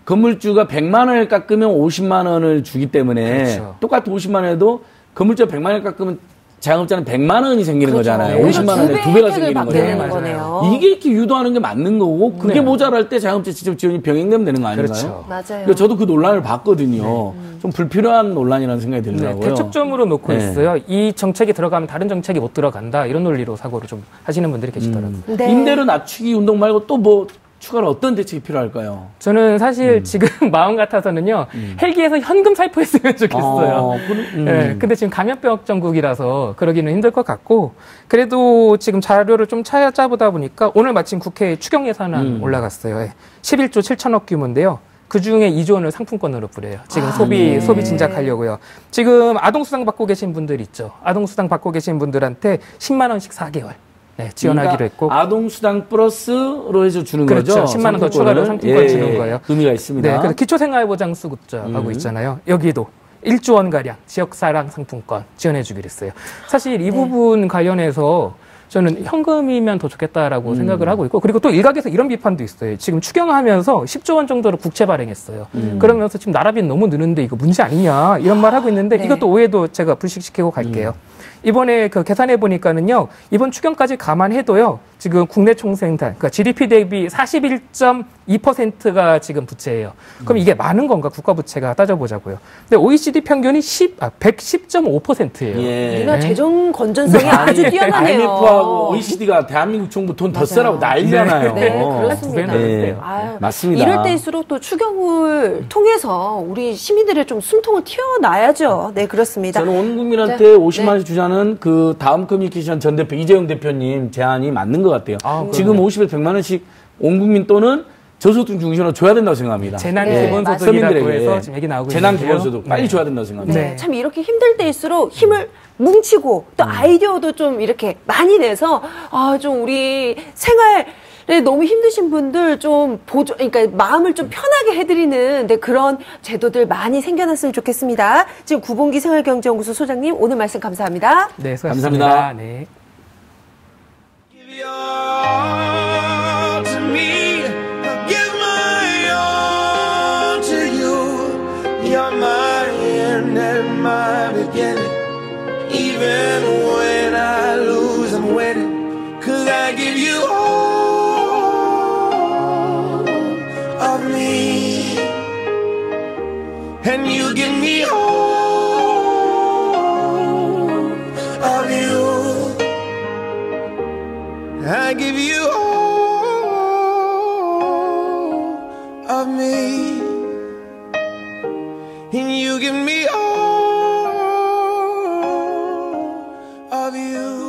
Speaker 3: 건물주가 100만 원을 깎으면 50만 원을 주기 때문에
Speaker 5: 그렇죠.
Speaker 3: 똑같은 50만 원 해도 건물주가 100만 원을 깎으면 자영업자는 100만 원이 생기는 거잖아요.
Speaker 2: 네.
Speaker 3: 50만 원에 2배가 생기는 거잖아요.
Speaker 2: 거네요.
Speaker 3: 이게 이렇게 유도하는 게 맞는 거고 그게 모자랄 때 자영업자 직접 지원이 병행되면 되는 거 아닌가요?
Speaker 5: 그렇죠.
Speaker 2: 맞아요.
Speaker 3: 그러니까 저도 그 논란을 봤거든요. 좀 불필요한 논란이라는 생각이 들더라고요.
Speaker 5: 대척점으로 놓고 있어요. 이 정책이 들어가면 다른 정책이 못 들어간다. 이런 논리로 사고를 좀 하시는 분들이 계시더라고요.
Speaker 3: 임대료 낮추기 운동 말고 또 뭐 추가로 어떤 대책이 필요할까요?
Speaker 5: 저는 사실 지금 마음 같아서는요, 헬기에서 현금 살포했으면 좋겠어요. 네, 근데 지금 감염병 전국이라서 그러기는 힘들 것 같고, 그래도 지금 자료를 좀 찾아보다 보니까 오늘 마침 국회에 추경 예산안 올라갔어요. 11조 7천억 규모인데요. 그 중에 2조 원을 상품권으로 뿌려요. 지금 소비 진작하려고요. 지금 아동수당 받고 계신 분들 있죠. 아동수당 받고 계신 분들한테 10만 원씩 4개월. 네, 지원하기로
Speaker 3: 그러니까
Speaker 5: 했고.
Speaker 3: 아동수당 플러스로 해서 주는
Speaker 5: 그렇죠.
Speaker 3: 거죠.
Speaker 5: 10만 원 더 추가로 상품권 주는 거예요.
Speaker 3: 의미가 있습니다.
Speaker 5: 네, 그래서 기초생활보장수급자하고 있잖아요. 여기도 1조 원가량 지역사랑 상품권 지원해주기로 했어요. 사실 이 부분 관련해서 저는 현금이면 더 좋겠다라고 생각을 하고 있고, 그리고 또 일각에서 이런 비판도 있어요. 지금 추경하면서 10조 원 정도로 국채 발행했어요. 그러면서 지금 나라비는 너무 느는데 이거 문제 아니냐 이런 말 하고 있는데 이것도 오해도 제가 불식시키고 갈게요. 이번에 그 계산해 보니까는요, 이번 추경까지 감안해도요, 지금 국내 총생산, 그러니까 GDP 대비 41.2%가 지금 부채예요. 그럼 이게 많은 건가, 국가 부채가 따져보자고요. 근데 OECD 평균이 110.5%예요.
Speaker 2: 우리가 재정 건전성이 아주 뛰어나네요.
Speaker 3: IMF하고 OECD가 대한민국 정부 돈 더 쓰라고 난리잖아요.
Speaker 2: 네, 그렇습니다.
Speaker 3: 아유, 맞습니다.
Speaker 2: 이럴 때일수록 또 추경을 통해서 우리 시민들의 좀 숨통을 틔워놔야죠. 네, 그렇습니다.
Speaker 3: 저는 온 국민한테 50만 원씩 주자는 그 다음 커뮤니케이션 전 대표 이재용 대표님 제안이 맞는 것 같아요. 지금 50에서 100만 원씩 온 국민 또는 저소득 중심으로 줘야 된다고 생각합니다.
Speaker 5: 재난 기본소득이라고 해서 지금 얘기 나오고 있는데요.
Speaker 3: 재난 기본소득 빨리 줘야 된다고 생각합니다.
Speaker 2: 네. 참 이렇게 힘들 때일수록 힘을 뭉치고 또 아이디어도 좀 이렇게 많이 내서 좀 우리 생활에 너무 힘드신 분들 좀 그러니까 마음을 좀 편하게 해드리는 그런 제도들 많이 생겨났으면 좋겠습니다. 지금 구봉기 생활경제연구소 소장님 오늘 말씀 감사합니다.
Speaker 5: 네, 수고하셨습니다.
Speaker 3: 감사합니다.
Speaker 5: 네.
Speaker 11: Even when I lose, I'm winning. 'Cause I give you all of me, and you give me all of you. I give you all of me, and you give me all of you.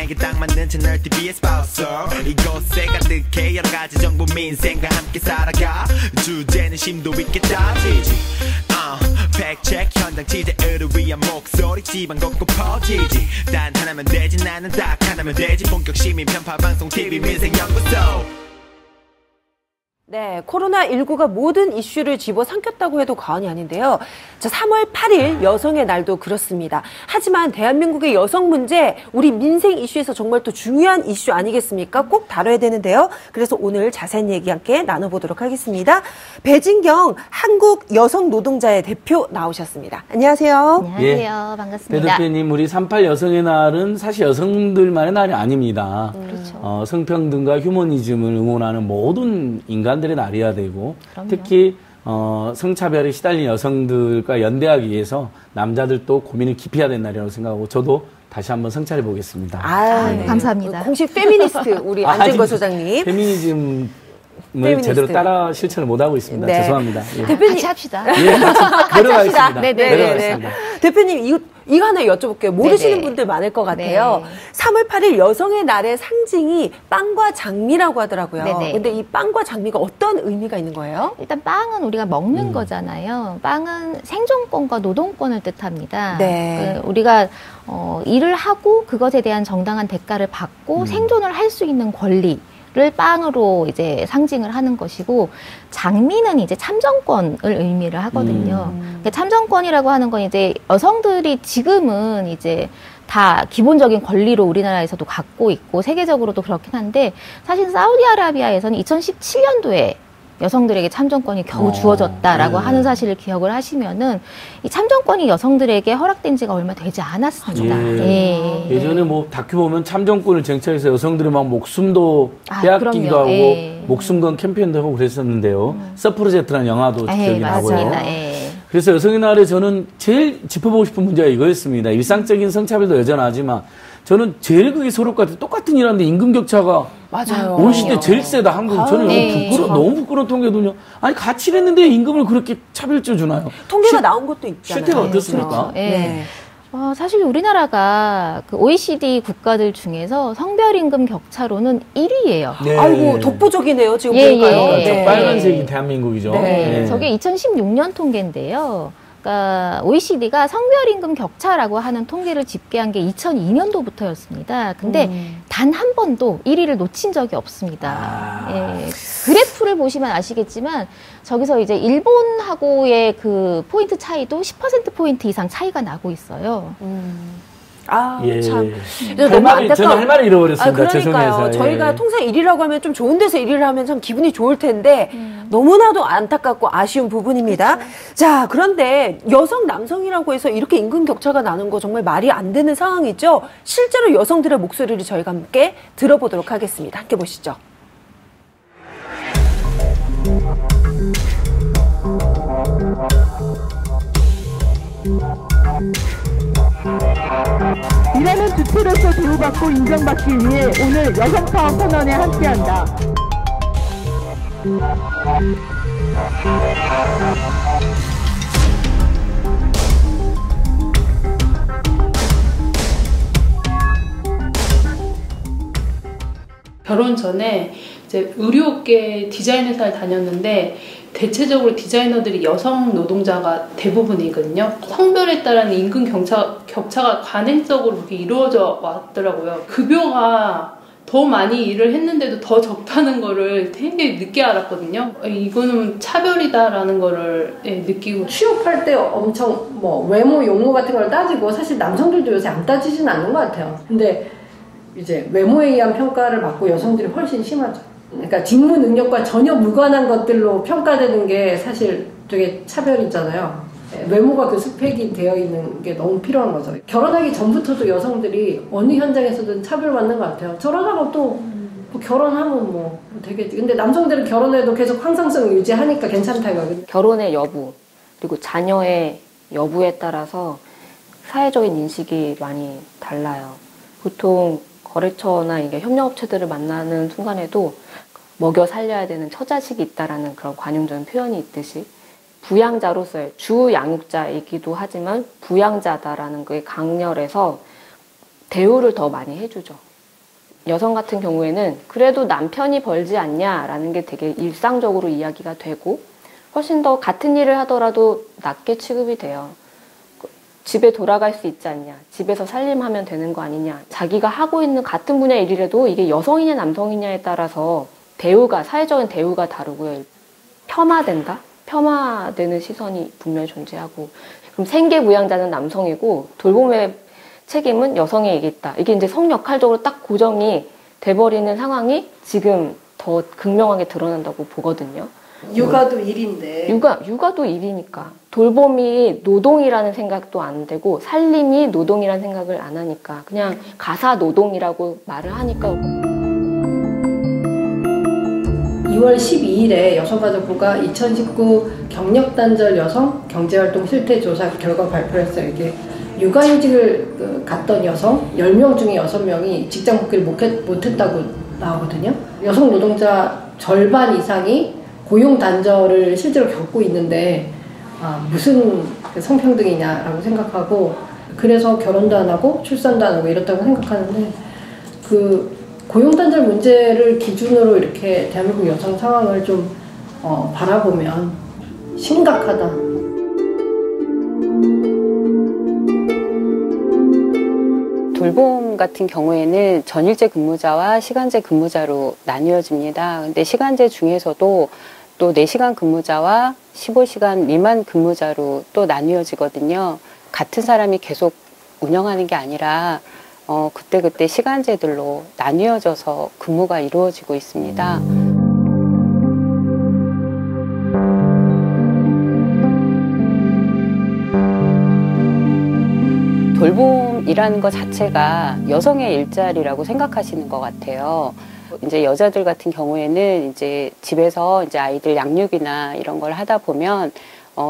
Speaker 11: 나에게 딱 맞는 채널 TV에서 봤어. 이곳에 가득해 여러 가지 정보 민생과 함께 살아가. 주제는 심도 있게 따지지. 팩체크 현장 취재를 위한 목소리 지방 곳곳 퍼지지. 단 하나면 되지 나는 딱 하나면 되지. 본격 시민 편파 방송 TV 민생연구소.
Speaker 2: 네, 코로나19가 모든 이슈를 집어삼켰다고 해도 과언이 아닌데요. 자, 3월 8일 여성의 날도 그렇습니다. 하지만 대한민국의 여성 문제, 우리 민생 이슈에서 정말 또 중요한 이슈 아니겠습니까? 꼭 다뤄야 되는데요. 그래서 오늘 자세한 얘기 함께 나눠보도록 하겠습니다. 배진경 한국여성노동자의 대표 나오셨습니다. 안녕하세요.
Speaker 12: 안녕하세요. 반갑습니다.
Speaker 3: 배 대표님, 우리 38 여성의 날은 사실 여성들만의 날이 아닙니다.
Speaker 12: 그렇죠.
Speaker 3: 성평등과 휴머니즘을 응원하는 모든 인간들의 날이어야 되고, 그럼요. 특히 성차별에 시달린 여성들과 연대하기 위해서 남자들도 고민을 깊이 해야 되는 날이라고 생각하고, 저도 다시 한번 성찰해 보겠습니다.
Speaker 12: 네. 감사합니다.
Speaker 2: 공식 페미니스트 우리 안진거 소장님.
Speaker 3: 페미니즘을 제대로 따라 실천을 못 하고 있습니다.
Speaker 2: 네.
Speaker 3: 죄송합니다.
Speaker 12: 예. 대표님 같이 합시다.
Speaker 3: 예, 노력하겠습니다.
Speaker 2: 네네네. 대표님 이거 하나 여쭤볼게요. 모르시는
Speaker 12: 네네.
Speaker 2: 분들 많을 것 같아요.
Speaker 12: 네.
Speaker 2: 3월 8일 여성의 날의 상징이 빵과 장미라고 하더라고요.
Speaker 12: 네네.
Speaker 2: 근데 이 빵과 장미가 어떤 의미가 있는 거예요?
Speaker 12: 일단 빵은 우리가 먹는 거잖아요. 빵은 생존권과 노동권을 뜻합니다.
Speaker 2: 네.
Speaker 12: 우리가 일을 하고 그것에 대한 정당한 대가를 받고 생존을 할 수 있는 권리. 를 빵으로 이제 상징을 하는 것이고, 장미는 이제 참정권을 의미를 하거든요. 그러니까 참정권이라고 하는 건 이제 여성들이 지금은 이제 다 기본적인 권리로 우리나라에서도 갖고 있고 세계적으로도 그렇긴 한데, 사실 사우디아라비아에서는 2017년도에 여성들에게 참정권이 겨우 주어졌다라고 하는 사실을 기억을 하시면은, 이 참정권이 여성들에게 허락된 지가 얼마 되지 않았습니다.
Speaker 3: 예. 예전에 뭐 다큐 보면 참정권을 쟁취해서 여성들이 막 목숨도 빼앗기기도 하고 목숨 건 캠페인도 하고 그랬었는데요. 서프로제트라는 영화도 기억이 나고요. 그래서 여성의 날에 저는 제일 짚어보고 싶은 문제가 이거였습니다. 일상적인 성차별도 여전하지만 저는 제일 그게 서로 똑같은 일하는데 임금 격차가
Speaker 2: 맞아요.
Speaker 3: 올 시대 제일 세다 한국. 저는 너무 부끄러운 통계도요. 아니 같이 일했는데 임금을 그렇게 차별적 주나요?
Speaker 2: 통계가 나온 것도 있잖아요.
Speaker 3: 실태가 어떻습니까?
Speaker 12: 그렇죠. 사실 우리나라가 그 OECD 국가들 중에서 성별 임금 격차로는 1위예요.
Speaker 2: 네. 아이고 독보적이네요. 지금 보니까요.
Speaker 3: 빨간색이 대한민국이죠.
Speaker 12: 저게 2016년 통계인데요. 그러니까 OECD가 성별임금 격차라고 하는 통계를 집계한 게 2002년도부터였습니다. 근데 단 한 번도 1위를 놓친 적이 없습니다. 그래프를 보시면 아시겠지만 저기서 이제 일본하고의 그 포인트 차이도 10%포인트 이상 차이가 나고 있어요.
Speaker 2: 참.
Speaker 3: 저는 할 말을 잃어버렸습니다.
Speaker 2: 그러니까요.
Speaker 3: 죄송해서.
Speaker 2: 저희가 통상 1위라고 하면 좀 좋은 데서 1위를 하면 참 기분이 좋을 텐데 너무나도 안타깝고 아쉬운 부분입니다.
Speaker 12: 그렇죠.
Speaker 2: 자, 그런데 여성, 남성이라고 해서 이렇게 임금 격차가 나는 거 정말 말이 안 되는 상황이죠. 실제로 여성들의 목소리를 저희가 함께 들어보도록 하겠습니다. 함께 보시죠.
Speaker 13: 일하는 주체로서 대우받고 인정받기 위해 오늘 여성파워 선언에 함께한다.
Speaker 14: 결혼 전에 이제 의료계 디자인 회사를 다녔는데 대체적으로 디자이너들이 여성 노동자가 대부분이거든요. 성별에 따른 임금 격차가 관행적으로 그렇게 이루어져 왔더라고요. 급여가 더 많이 일을 했는데도 더 적다는 거를 되게 늦게 알았거든요. 이거는 차별이다라는 거를 느끼고.
Speaker 15: 취업할 때 엄청 뭐 외모 용어 같은 걸 따지고 사실 남성들도 요새 안 따지지는 않는 것 같아요. 근데 이제 외모에 의한 평가를 받고 여성들이 훨씬 심하죠. 그러니까 직무 능력과 전혀 무관한 것들로 평가되는 게 사실 되게 차별이잖아요. 외모가 그 스펙이 되어 있는 게 너무 필요한 거죠. 결혼하기 전부터도 여성들이 어느 현장에서든 차별받는 것 같아요. 저러다가 또 뭐 결혼하면 뭐 되게, 근데 남성들은 결혼해도 계속 항상성을 유지하니까 괜찮다 이거거든요.
Speaker 16: 결혼의 여부 그리고 자녀의 여부에 따라서 사회적인 인식이 많이 달라요. 보통 거래처나 이게 협력업체들을 만나는 순간에도 먹여 살려야 되는 처자식이 있다라는 그런 관용적인 표현이 있듯이 부양자로서의 주 양육자이기도 하지만 부양자다라는 게 강렬해서 대우를 더 많이 해주죠. 여성 같은 경우에는 그래도 남편이 벌지 않냐라는 게 되게 일상적으로 이야기가 되고 훨씬 더 같은 일을 하더라도 낮게 취급이 돼요. 집에 돌아갈 수 있지 않냐, 집에서 살림하면 되는 거 아니냐, 자기가 하고 있는 같은 분야의 일이라도 이게 여성이냐 남성이냐에 따라서 대우가, 사회적인 대우가 다르고요. 폄하된다? 폄하되는 시선이 분명히 존재하고, 그럼 생계부양자는 남성이고 돌봄의 책임은 여성에게 있다. 이게 이제 성역할적으로 딱 고정이 돼버리는 상황이 지금 더 극명하게 드러난다고 보거든요.
Speaker 15: 육아도 일인데.
Speaker 16: 육아도 일이니까. 돌봄이 노동이라는 생각도 안 되고 살림이 노동이라는 생각을 안 하니까 그냥 가사 노동이라고 말을 하니까.
Speaker 15: 2월 12일에 여성가족부가 2019 경력단절 여성 경제활동 실태조사 결과 발표했어요. 이게 육아휴직을 갔던 여성 10명 중에 6명이 직장 복귀를 못했다고 나오거든요. 여성 노동자 절반 이상이 고용 단절을 실제로 겪고 있는데 무슨 성평등이냐라고 생각하고, 그래서 결혼도 안 하고 출산도 안 하고 이렇다고 생각하는데, 그 고용 단절 문제를 기준으로 이렇게 대한민국 여성 상황을 좀 바라보면 심각하다.
Speaker 16: 돌봄 같은 경우에는 전일제 근무자와 시간제 근무자로 나뉘어집니다. 근데 시간제 중에서도 또 4시간 근무자와 15시간 미만 근무자로 또 나뉘어지거든요. 같은 사람이 계속 운영하는 게 아니라 그때그때 시간제들로 나뉘어져서 근무가 이루어지고 있습니다. 돌봄이라는 것 자체가 여성의 일자리라고 생각하시는 것 같아요. 이제 여자들 같은 경우에는 이제 집에서 이제 아이들 양육이나 이런 걸 하다 보면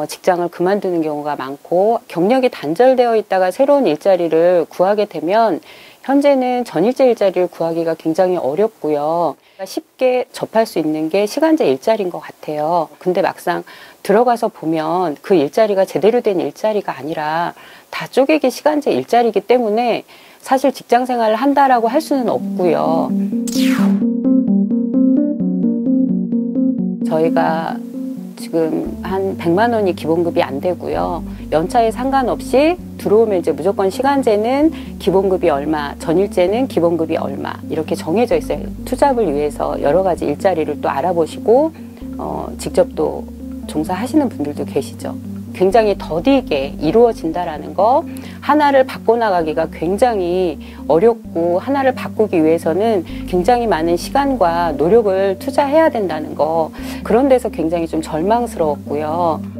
Speaker 16: 직장을 그만두는 경우가 많고, 경력이 단절되어 있다가 새로운 일자리를 구하게 되면 현재는 전일제 일자리를 구하기가 굉장히 어렵고요. 쉽게 접할 수 있는 게 시간제 일자리인 것 같아요. 근데 막상 들어가서 보면 그 일자리가 제대로 된 일자리가 아니라 다 쪼개기 시간제 일자리이기 때문에 사실 직장 생활을 한다라고 할 수는 없고요. 저희가 지금 한 100만 원이 기본급이 안 되고요. 연차에 상관없이 들어오면 이제 무조건 시간제는 기본급이 얼마, 전일제는 기본급이 얼마 이렇게 정해져 있어요. 투잡을 위해서 여러 가지 일자리를 또 알아보시고 직접 또 종사하시는 분들도 계시죠. 굉장히 더디게 이루어진다라는 거, 하나를 바꿔나가기가 굉장히 어렵고 하나를 바꾸기 위해서는 굉장히 많은 시간과 노력을 투자해야 된다는 거, 그런 데서 굉장히 좀 절망스러웠고요.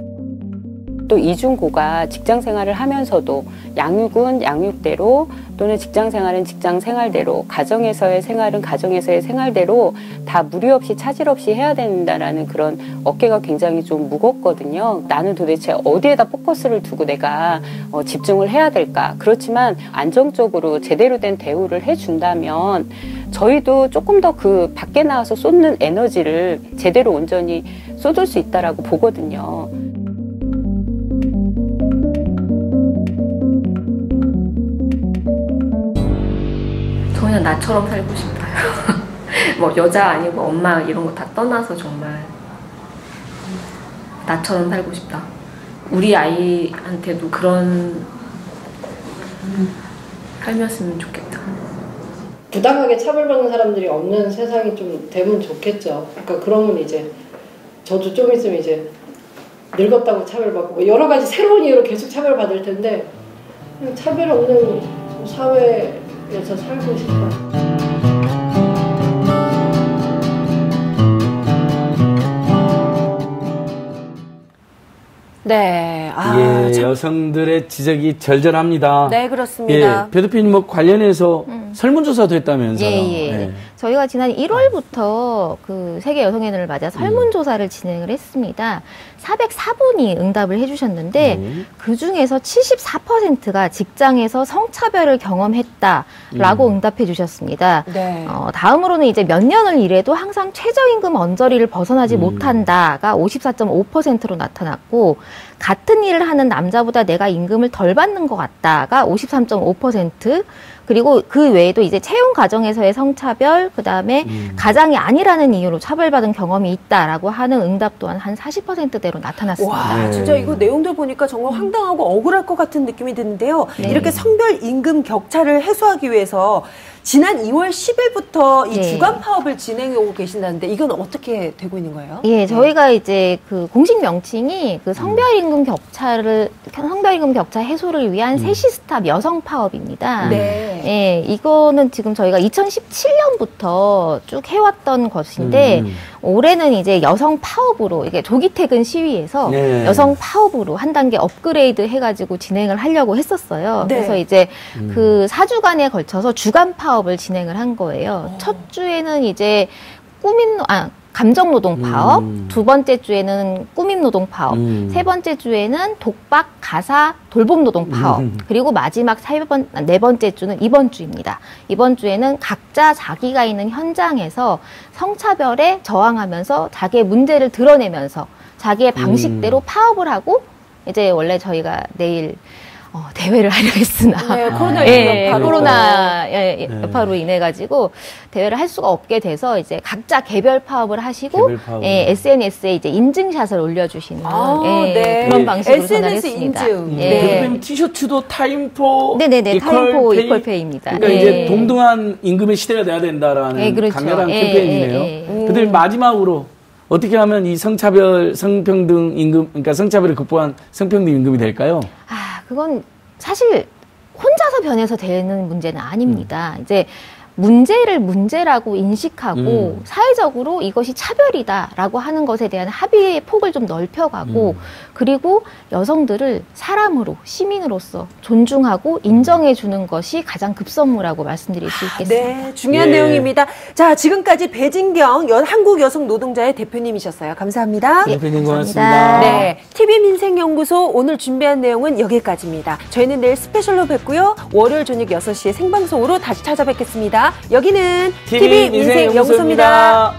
Speaker 16: 또 이중고가 직장 생활을 하면서도 양육은 양육대로, 또는 직장 생활은 직장 생활대로, 가정에서의 생활은 가정에서의 생활대로 다 무리 없이 차질 없이 해야 된다라는 그런 어깨가 굉장히 좀 무겁거든요. 나는 도대체 어디에다 포커스를 두고 내가 집중을 해야 될까? 그렇지만 안정적으로 제대로 된 대우를 해준다면 저희도 조금 더 그 밖에 나와서 쏟는 에너지를 제대로 온전히 쏟을 수 있다라고 보거든요. 그냥 나처럼 살고 싶어요. 뭐 여자 아니고 엄마 이런 거 다 떠나서 정말 나처럼 살고 싶다. 우리 아이한테도 그런 삶이었으면 좋겠다.
Speaker 15: 부당하게 차별받는 사람들이 없는 세상이 좀 되면 좋겠죠. 그러니까 그러면 이제 저도 좀 있으면 이제 늙었다고 차별받고 여러 가지 새로운 이유로 계속 차별받을 텐데 그냥 차별 없는 사회에서 살고 싶다.
Speaker 2: 네.
Speaker 3: 예, 여성들의 지적이 절절합니다.
Speaker 2: 네, 그렇습니다.
Speaker 3: 예, 배도피님 뭐 관련해서 설문조사도 했다면서요.
Speaker 12: 예.
Speaker 3: 예.
Speaker 12: 저희가 지난 1월부터 그 세계 여성의 날을 맞아 설문조사를 진행을 했습니다. 404분이 응답을 해주셨는데 그 중에서 74%가 직장에서 성차별을 경험했다라고 응답해 주셨습니다. 네. 다음으로는 이제 몇 년을 일해도 항상 최저임금 언저리를 벗어나지 못한다가 54.5%로 나타났고 같은 일을 하는 남자보다 내가 임금을 덜 받는 것 같다가 53.5%, 그리고 그 외에도 이제 채용 과정에서의 성차별, 그 다음에 가장이 아니라는 이유로 차별받은 경험이 있다라고 하는 응답 또한 한 40%대로 나타났습니다.
Speaker 2: 와, 진짜 이거 내용들 보니까 정말 황당하고 억울할 것 같은 느낌이 드는데요. 네. 이렇게 성별 임금 격차를 해소하기 위해서 지난 2월 10일부터 이 주간 파업을 진행해 오고 계신다는데 이건 어떻게 되고 있는 거예요?
Speaker 12: 예, 저희가 이제 그 공식 명칭이 그 성별 임금 격차 해소를 위한 세시스탑 여성 파업입니다. 네. 예, 이거는 지금 저희가 2017년부터 쭉 해왔던 것인데 올해는 이제 여성 파업으로 이게 조기 퇴근 시위에서 여성 파업으로 한 단계 업그레이드 해가지고 진행을 하려고 했었어요. 네. 그래서 이제 그 4주간에 걸쳐서 주간 파업을 진행을 한 거예요. 첫 주에는 이제 감정노동 파업, 두 번째 주에는 꾸밈노동 파업, 세 번째 주에는 독박, 가사, 돌봄노동 파업, 그리고 마지막 네 번째 주는 이번 주입니다. 이번 주에는 각자 자기가 있는 현장에서 성차별에 저항하면서 자기의 문제를 드러내면서 자기의 방식대로 파업을 하고 이제 원래 저희가 내일 대회를 하려 했으나 코로나 여파로 인해 가지고 대회를 할 수가 없게 돼서 이제 각자 개별 파업을 하시고 SNS에 이제 인증샷을 올려주시는 그런 방식으로
Speaker 2: SNS 인증.
Speaker 3: 대표님 티셔츠도 타임포
Speaker 12: 타임포 이퀄페이입니다.
Speaker 3: 그러니까 이제 동등한 임금의 시대가 돼야 된다라는 그렇죠. 강렬한 캠페인이네요. 대표님 마지막으로 어떻게 하면 이 성차별, 성평등 임금, 그러니까 성차별을 극복한 성평등 임금이 될까요?
Speaker 12: 그건 사실 혼자서 변해서 되는 문제는 아닙니다. 이제 문제를 문제라고 인식하고 사회적으로 이것이 차별이다라고 하는 것에 대한 합의의 폭을 좀 넓혀가고 그리고 여성들을 사람으로 시민으로서 존중하고 인정해주는 것이 가장 급선무라고 말씀드릴 수 있겠습니다.
Speaker 2: 네, 중요한 내용입니다. 자, 지금까지 배진경 한국여성노동자의 대표님이셨어요. 감사합니다.
Speaker 3: 대표님 고맙습니다.
Speaker 2: 네, TV민생연구소 오늘 준비한 내용은 여기까지입니다. 저희는 내일 스페셜로 뵙고요. 월요일 저녁 6시에 생방송으로 다시 찾아뵙겠습니다. 여기는 TV민생연구소입니다.